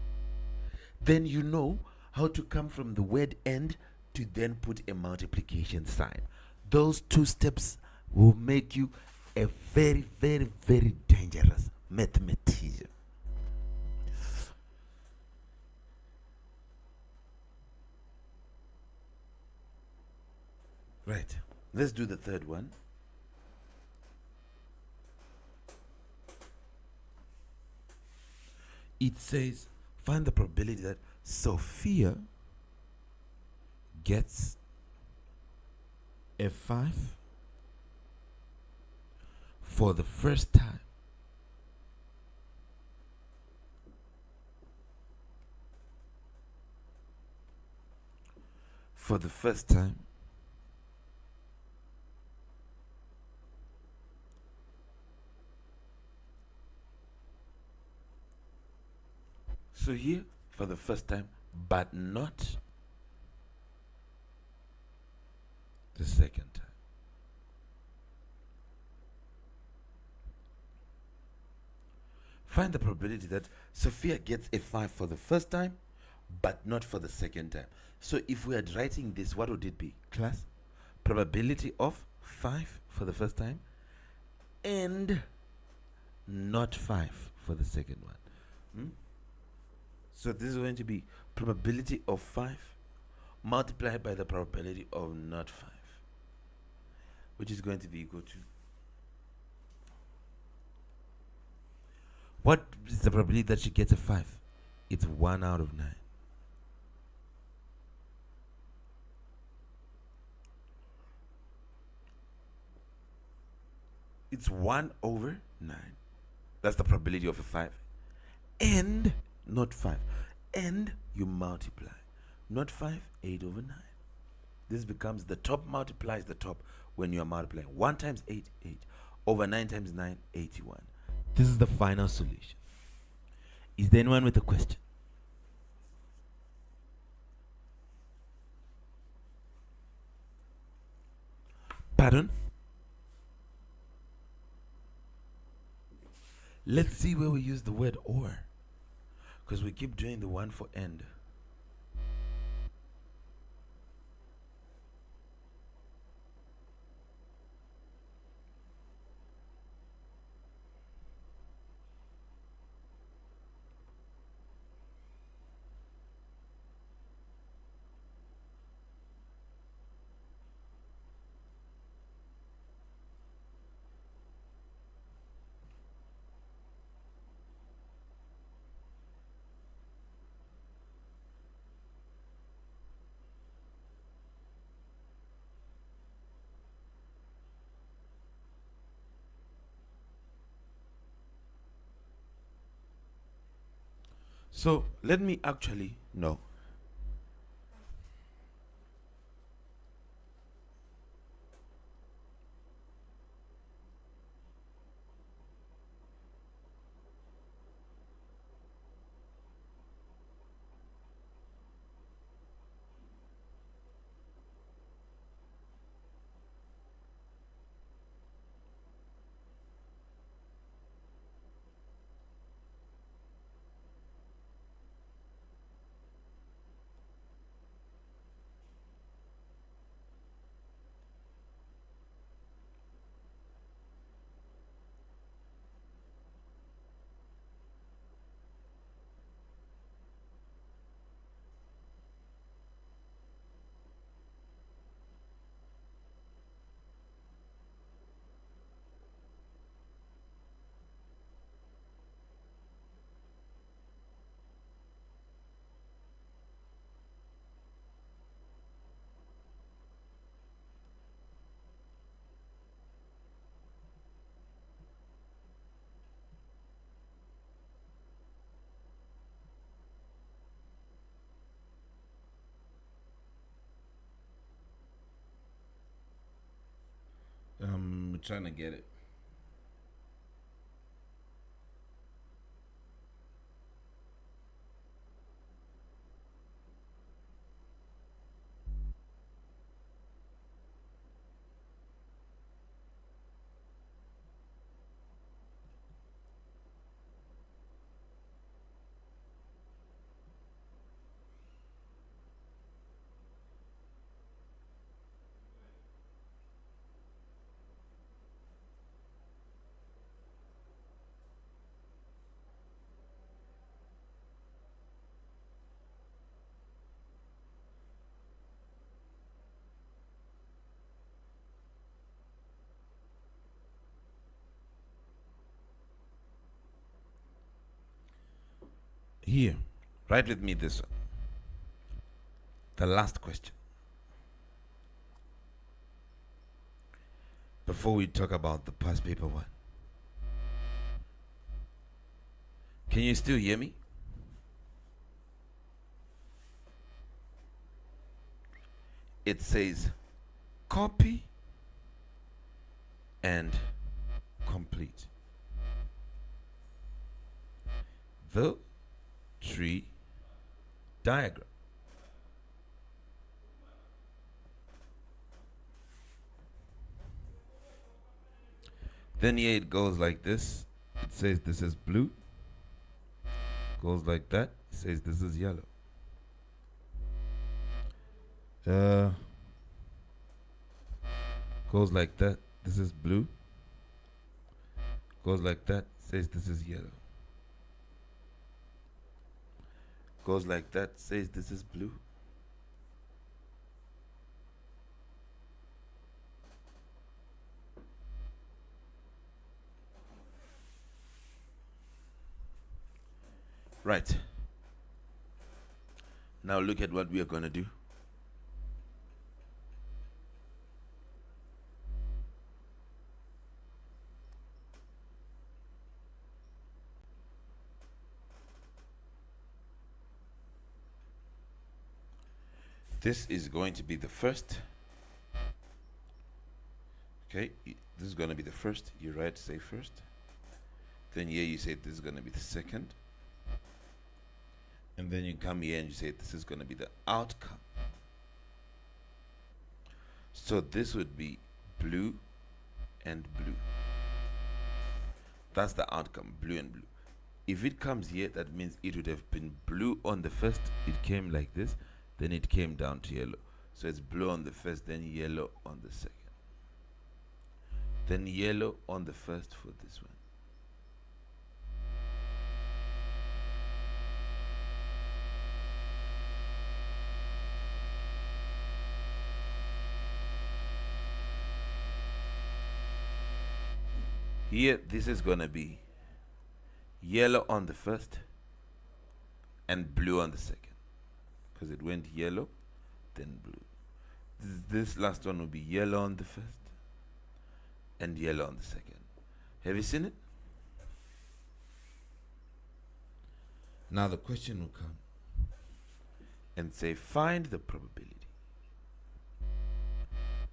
Then you know how to come from the word "and" to then put a multiplication sign. Those two steps will make you a very, very, very dangerous mathematician. Right. Let's do the third one. It says find the probability that Sophia gets a 5 for the first time. For the first time. So here, for the first time, but not the second time. Find the probability that Sophia gets a 5 for the first time, but not for the second time. So if we are writing this, what would it be, class? Probability of 5 for the first time and not 5 for the second one. So this is going to be probability of 5 multiplied by the probability of not 5, which is going to be equal to, what is the probability that she gets a 5? It's 1 out of 9. It's 1 over 9. That's the probability of a 5. And not 5. And you multiply. Not 5, 8 over 9. This becomes the top multiplies the top when you are multiplying. 1 times 8, 8. Over 9 times 9, 81. This is the final solution. Is there anyone with a question? Pardon? Let's see where we use the word "or," because we keep doing the one for "and." So let me actually know. I'm trying to get it. Here, write with me this one. The last question. Before we talk about the past paper one. Can you still hear me? It says copy and complete the tree diagram. Then here it goes like this. It says this is blue. Goes like that. It says this is yellow. Goes like that. This is blue. Goes like that. Says this is yellow. Goes like that. Says this is blue. Right. Now look at what we are going to do. This is going to be the first. Okay, this is going to be the first. You write, say first. Then here you say this is going to be the second. And then you come here and you say this is going to be the outcome. So this would be blue and blue. That's the outcome, blue and blue. If it comes here, that means it would have been blue on the first. It came like this. Then it came down to yellow. So it's blue on the first, then yellow on the second. Then yellow on the first for this one. Here, this is going to be yellow on the first and blue on the second. Because it went yellow, then blue. This last one will be yellow on the first and yellow on the second. Have you seen it? Now the question will come and say, find the probability.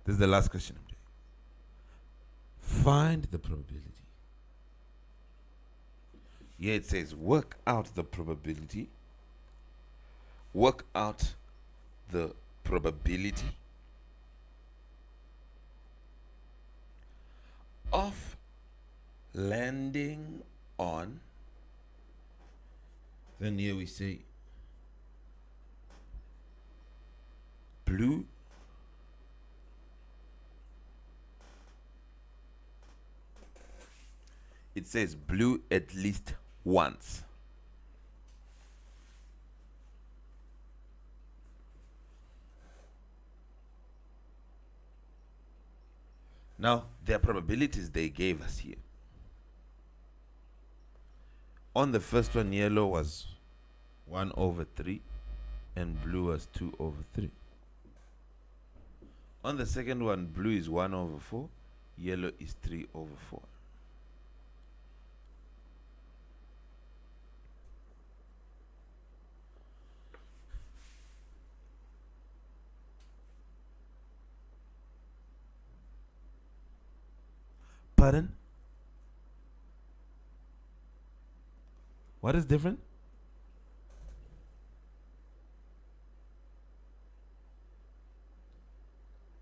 This is the last question I'm doing. Find the probability. Here it says, work out the probability. Work out the probability of landing on. Then here we say blue it says blue at least once. Now, their probabilities they gave us here. On the first one, yellow was 1/3 and blue was 2/3. On the second one, blue is 1/4, yellow is 3/4. Pardon? What is different?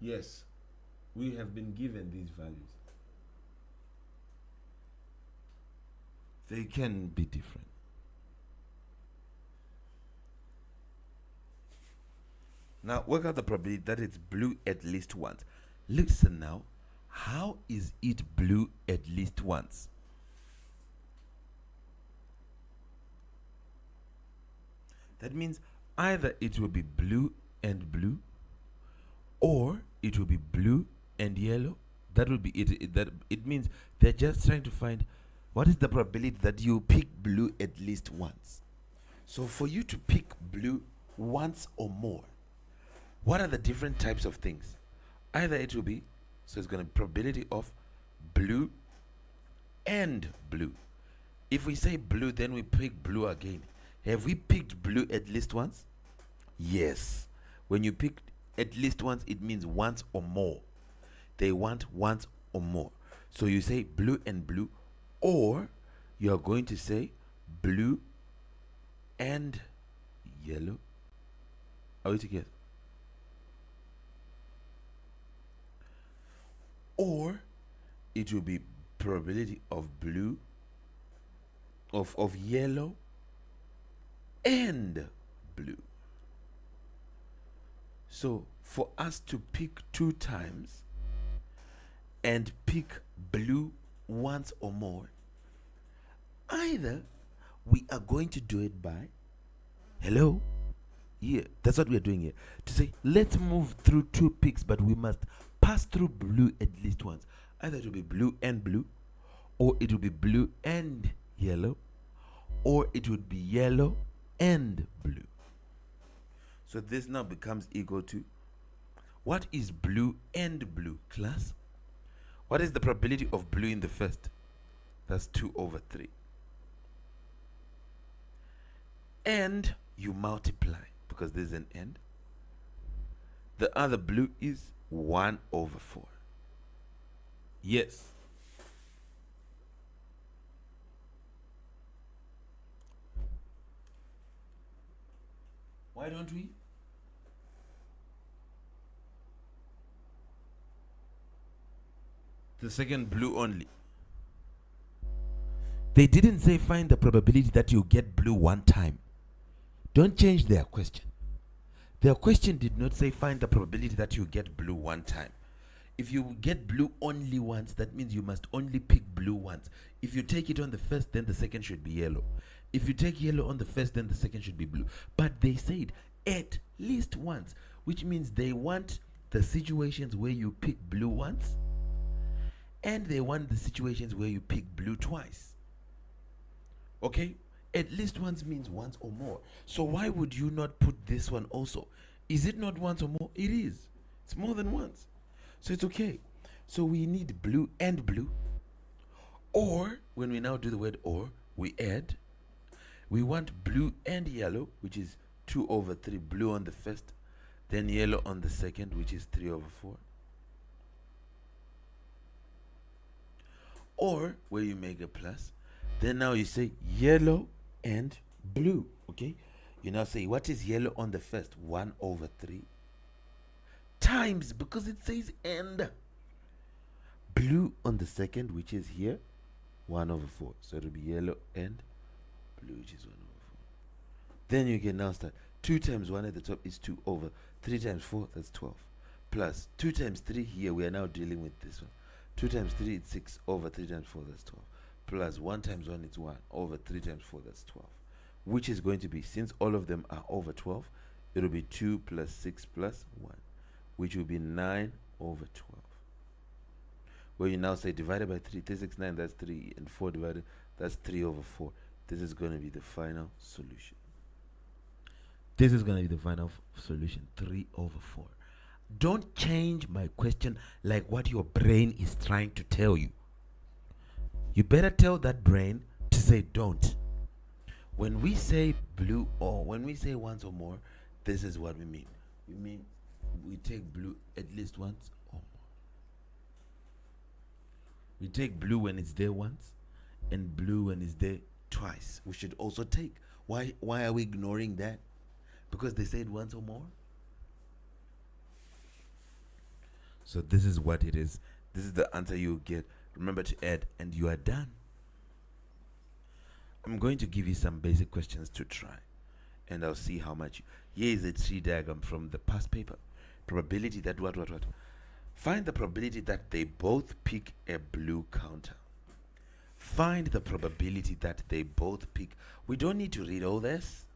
Yes, we have been given these values. They can be different. Now work out the probability that it's blue at least once. Listen now. How is it blue at least once? That means either it will be blue and blue, or it will be blue and yellow. That will be it. It means they're just trying to find what is the probability that you pick blue at least once. So for you to pick blue once or more, what are the different types of things? Either it will be, so it's going to be probability of blue and blue. If we say blue, then we pick blue again. Have we picked blue at least once? Yes. When you pick at least once, it means once or more. They want once or more. So you say blue and blue, or you are going to say blue and yellow. Are we together? Or it will be probability of blue, of yellow and blue. So for us to pick 2 times and pick blue once or more, either we are going to do it by, hello? Yeah, that's what we are doing here. To say, let's move through 2 picks, but we must pass through blue at least once. Either it will be blue and blue, or it will be blue and yellow, or it would be yellow and blue. So this now becomes equal to, what is blue and blue, class? What is the probability of blue in the first? That's 2/3. And you multiply, because there's an and. The other blue is 1/4. Yes. Why don't we? The second blue only. They didn't say find the probability that you get blue one time. Don't change their question. Their question did not say find the probability that you get blue one time. If you get blue only once, that means you must only pick blue once. If you take it on the first, then the second should be yellow. If you take yellow on the first, then the second should be blue. But they said at least once, which means they want the situations where you pick blue once, and they want the situations where you pick blue twice. Okay? At least once means once or more. So why would you not put this one also? Is it not once or more? It is. It's more than once. So it's okay. So we need blue and blue. Or, when we now do the word or, we add. We want blue and yellow, which is 2/3, blue on the first, then yellow on the second, which is 3/4. Or, where you make a plus, then now you say yellow and blue, okay? You now say, what is yellow on the first? 1/3 times, because it says and. Blue on the second, which is here, 1/4. So it'll be yellow and blue, which is 1/4. Then you can now start. 2 times 1 at the top is 2/3. 3 times 4, that's 12. Plus 2 times 3 here, we are now dealing with this one. 2 times 3 is 6/3 times 4, that's 12. Plus 1 times 1 is 1/3 times 4, that's 12. Which is going to be, since all of them are over 12, it will be 2 plus 6 plus 1, which will be 9/12. Where you now say divided by 3, 3, 6, 9, that's 3, and 4 divided, that's 3/4. This is going to be the final solution. This is going to be the final solution, 3/4. Don't change my question like what your brain is trying to tell you. You better tell that brain to say don't. When we say blue or when we say once or more, this is what we mean. We mean we take blue at least once or more. We take blue when it's there once and blue when it's there twice. We should also take. Why are we ignoring that? Because they said once or more. So this is what it is. This is the answer you get. Remember to add and you are done. I'm going to give you some basic questions to try. And I'll see how much. Here is a tree diagram from the past paper. Probability that what. Find the probability that they both pick a blue counter. Find the probability that they both pick. We don't need to read all this.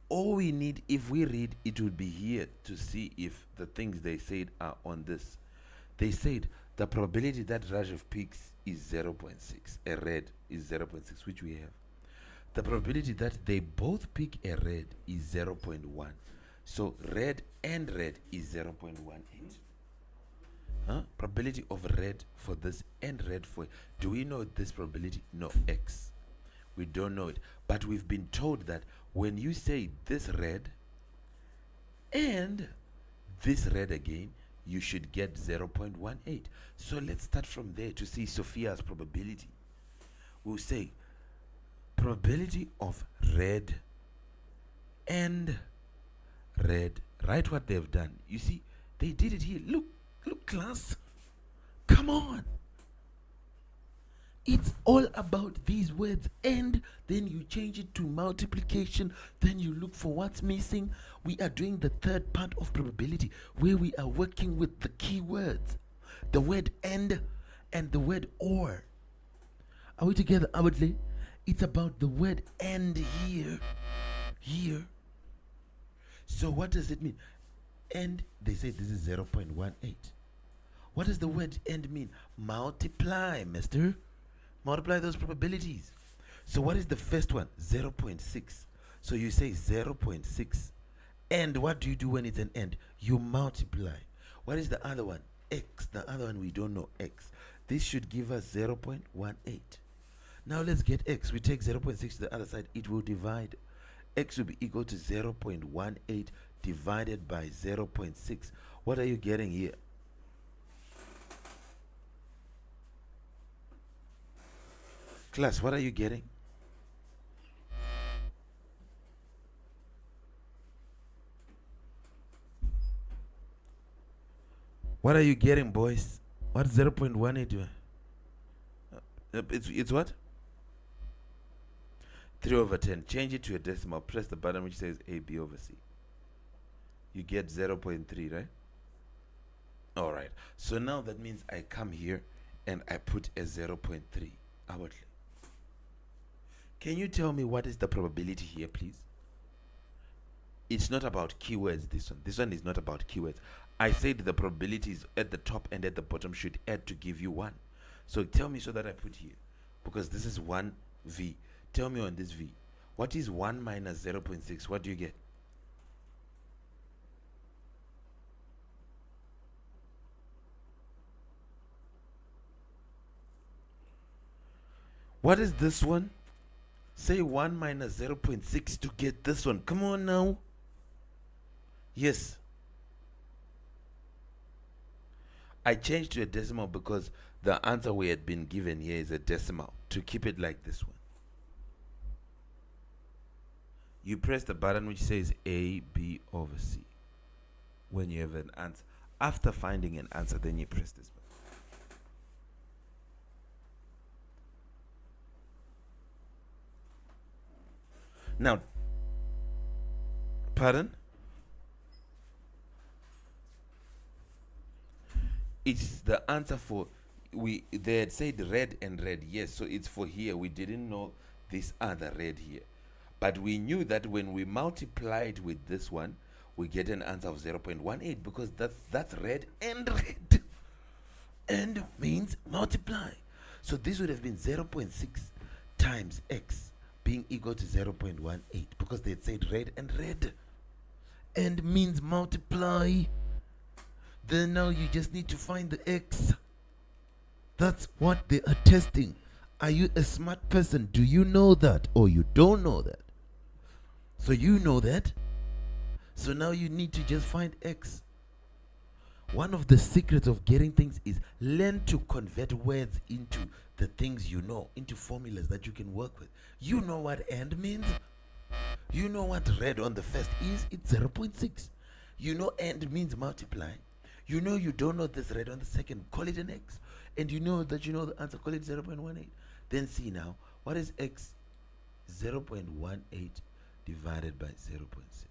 All we need, if we read, it would be here to see if the things they said are on this. They said the probability that Rajev picks is 0.6. A red is 0.6, which we have. the probability that they both pick a red is 0.1. So red and red is 0.18. Huh? Probability of red for this and red for... Do we know this probability? No, X. We don't know it. But we've been told that when you say this red and this red again, you should get 0.18. So let's start from there to see Sophia's probability. We'll say probability of red and red. Write what they've done. You see, they did it here. Look, class. Come on. It's all about these words, and then you change it to multiplication, then you look for what's missing. We are doing the third part of probability, where we are working with the key words, the word and the word or. Are we together outwardly? It's about the word and here. So what does it mean? And they say this is 0.18. What does the word and mean? Multiply, mister. Multiply those probabilities. So what is the first one? 0.6. So you say 0.6. And what do you do when it's an and? You multiply. What is the other one? X. The other one we don't know, X. This should give us 0.18. Now let's get X. We take 0.6 to the other side. It will divide. X will be equal to 0.18 divided by 0.6. What are you getting here? Class, what are you getting? What are you getting, boys? What's 0.18 doing? It's what? 3/10. Change it to a decimal. Press the button which says AB/C. You get 0.3, right? All right. So now that means I come here and I put a 0.3 outwardly. Can you tell me what is the probability here, please? It's not about keywords, this one. This one is not about keywords. I said the probabilities at the top and at the bottom should add to give you 1. So tell me so that I put here. Because this is 1V. Tell me on this V. What is 1 minus 0.6? What do you get? What is this one? Say 1 minus 0.6 to get this one. Come on now. Yes. I changed to a decimal because the answer we had been given here is a decimal. To keep it like this one. You press the button which says AB/C. When you have an answer. After finding an answer, then you press this button. Now, pardon? It's the answer for, they had said red and red, yes, so it's for here. We didn't know this other red here. But we knew that when we multiplied with this one, we get an answer of 0.18 because that's red and red. And means multiply. So this would have been 0.6 times X being equal to 0.18 because they had said red and red. And means multiply. Then now you just need to find the X. That's what they are testing. Are you a smart person? Do you know that or you don't know that? So you know that. So now you need to just find X. One of the secrets of getting things is learn to convert words into the things you know, into formulas that you can work with. You know what and means. You know what red on the first is. It's 0.6. You know and means multiply. You know you don't know this red on the second. Call it an X. And you know that you know the answer. Call it 0.18. Then see now. What is X? 0.18 divided by 0.6.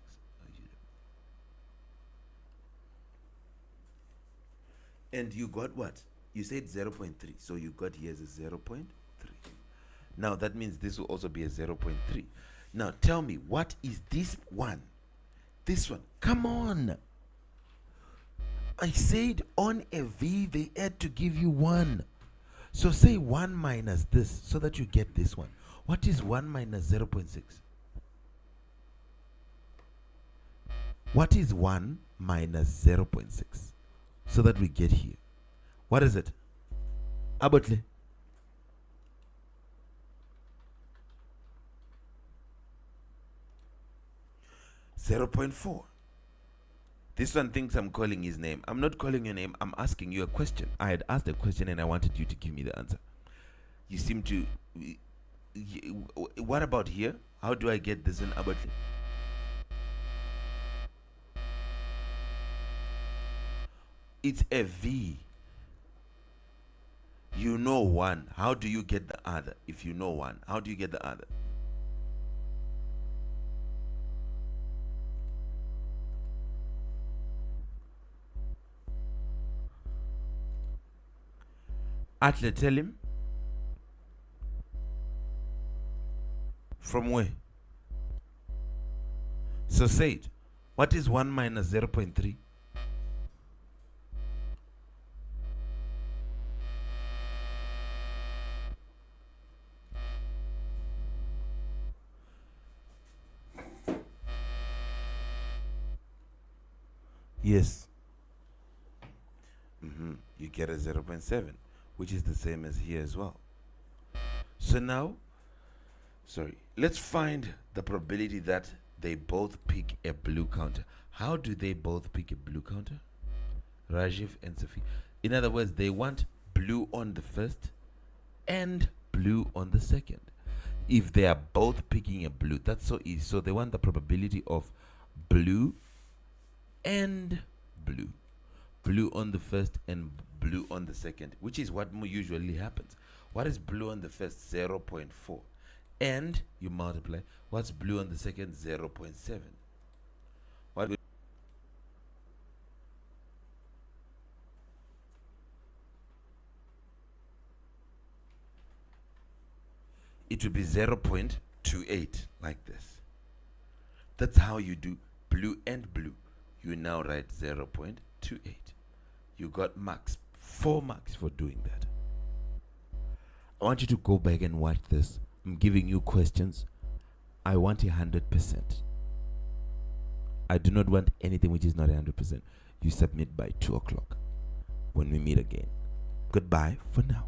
And you got what? You said 0.3. So you got here as a 0.3. Now that means this will also be a 0.3. Now tell me, what is this one? This one. Come on. I said on a V they had to give you 1. So say 1 minus this so that you get this one. What is 1 minus 0.6? What is 1 minus 0.6? So that we get here. What is it? Abotle. .4. This one thinks I'm calling his name. I'm not calling your name. I'm asking you a question. I had asked a question and I wanted you to give me the answer. You seem to... What about here? How do I get this in Abotle? It's a V. You know one. How do you get the other? If you know one, how do you get the other? Atle, tell him. From where? So say it. What is 1 minus 0.3? Yes. You get a 0.7, which is the same as here as well. So now, let's find the probability that they both pick a blue counter. How do they both pick a blue counter? Rajiv and Sophie. In other words, they want blue on the first and blue on the second. If they are both picking a blue, that's so easy. So they want the probability of blue and blue. Blue on the first and blue on the second, which is what usually happens. What is blue on the first? 0.4. And you multiply. What's blue on the second? 0.7. What will it will be 0.28, like this. That's how you do blue and blue. You now write 0.28. You got marks, 4 marks for doing that. I want you to go back and watch this. I'm giving you questions. I want 100%. I do not want anything which is not 100%. You submit by 2 o'clock when we meet again. Goodbye for now.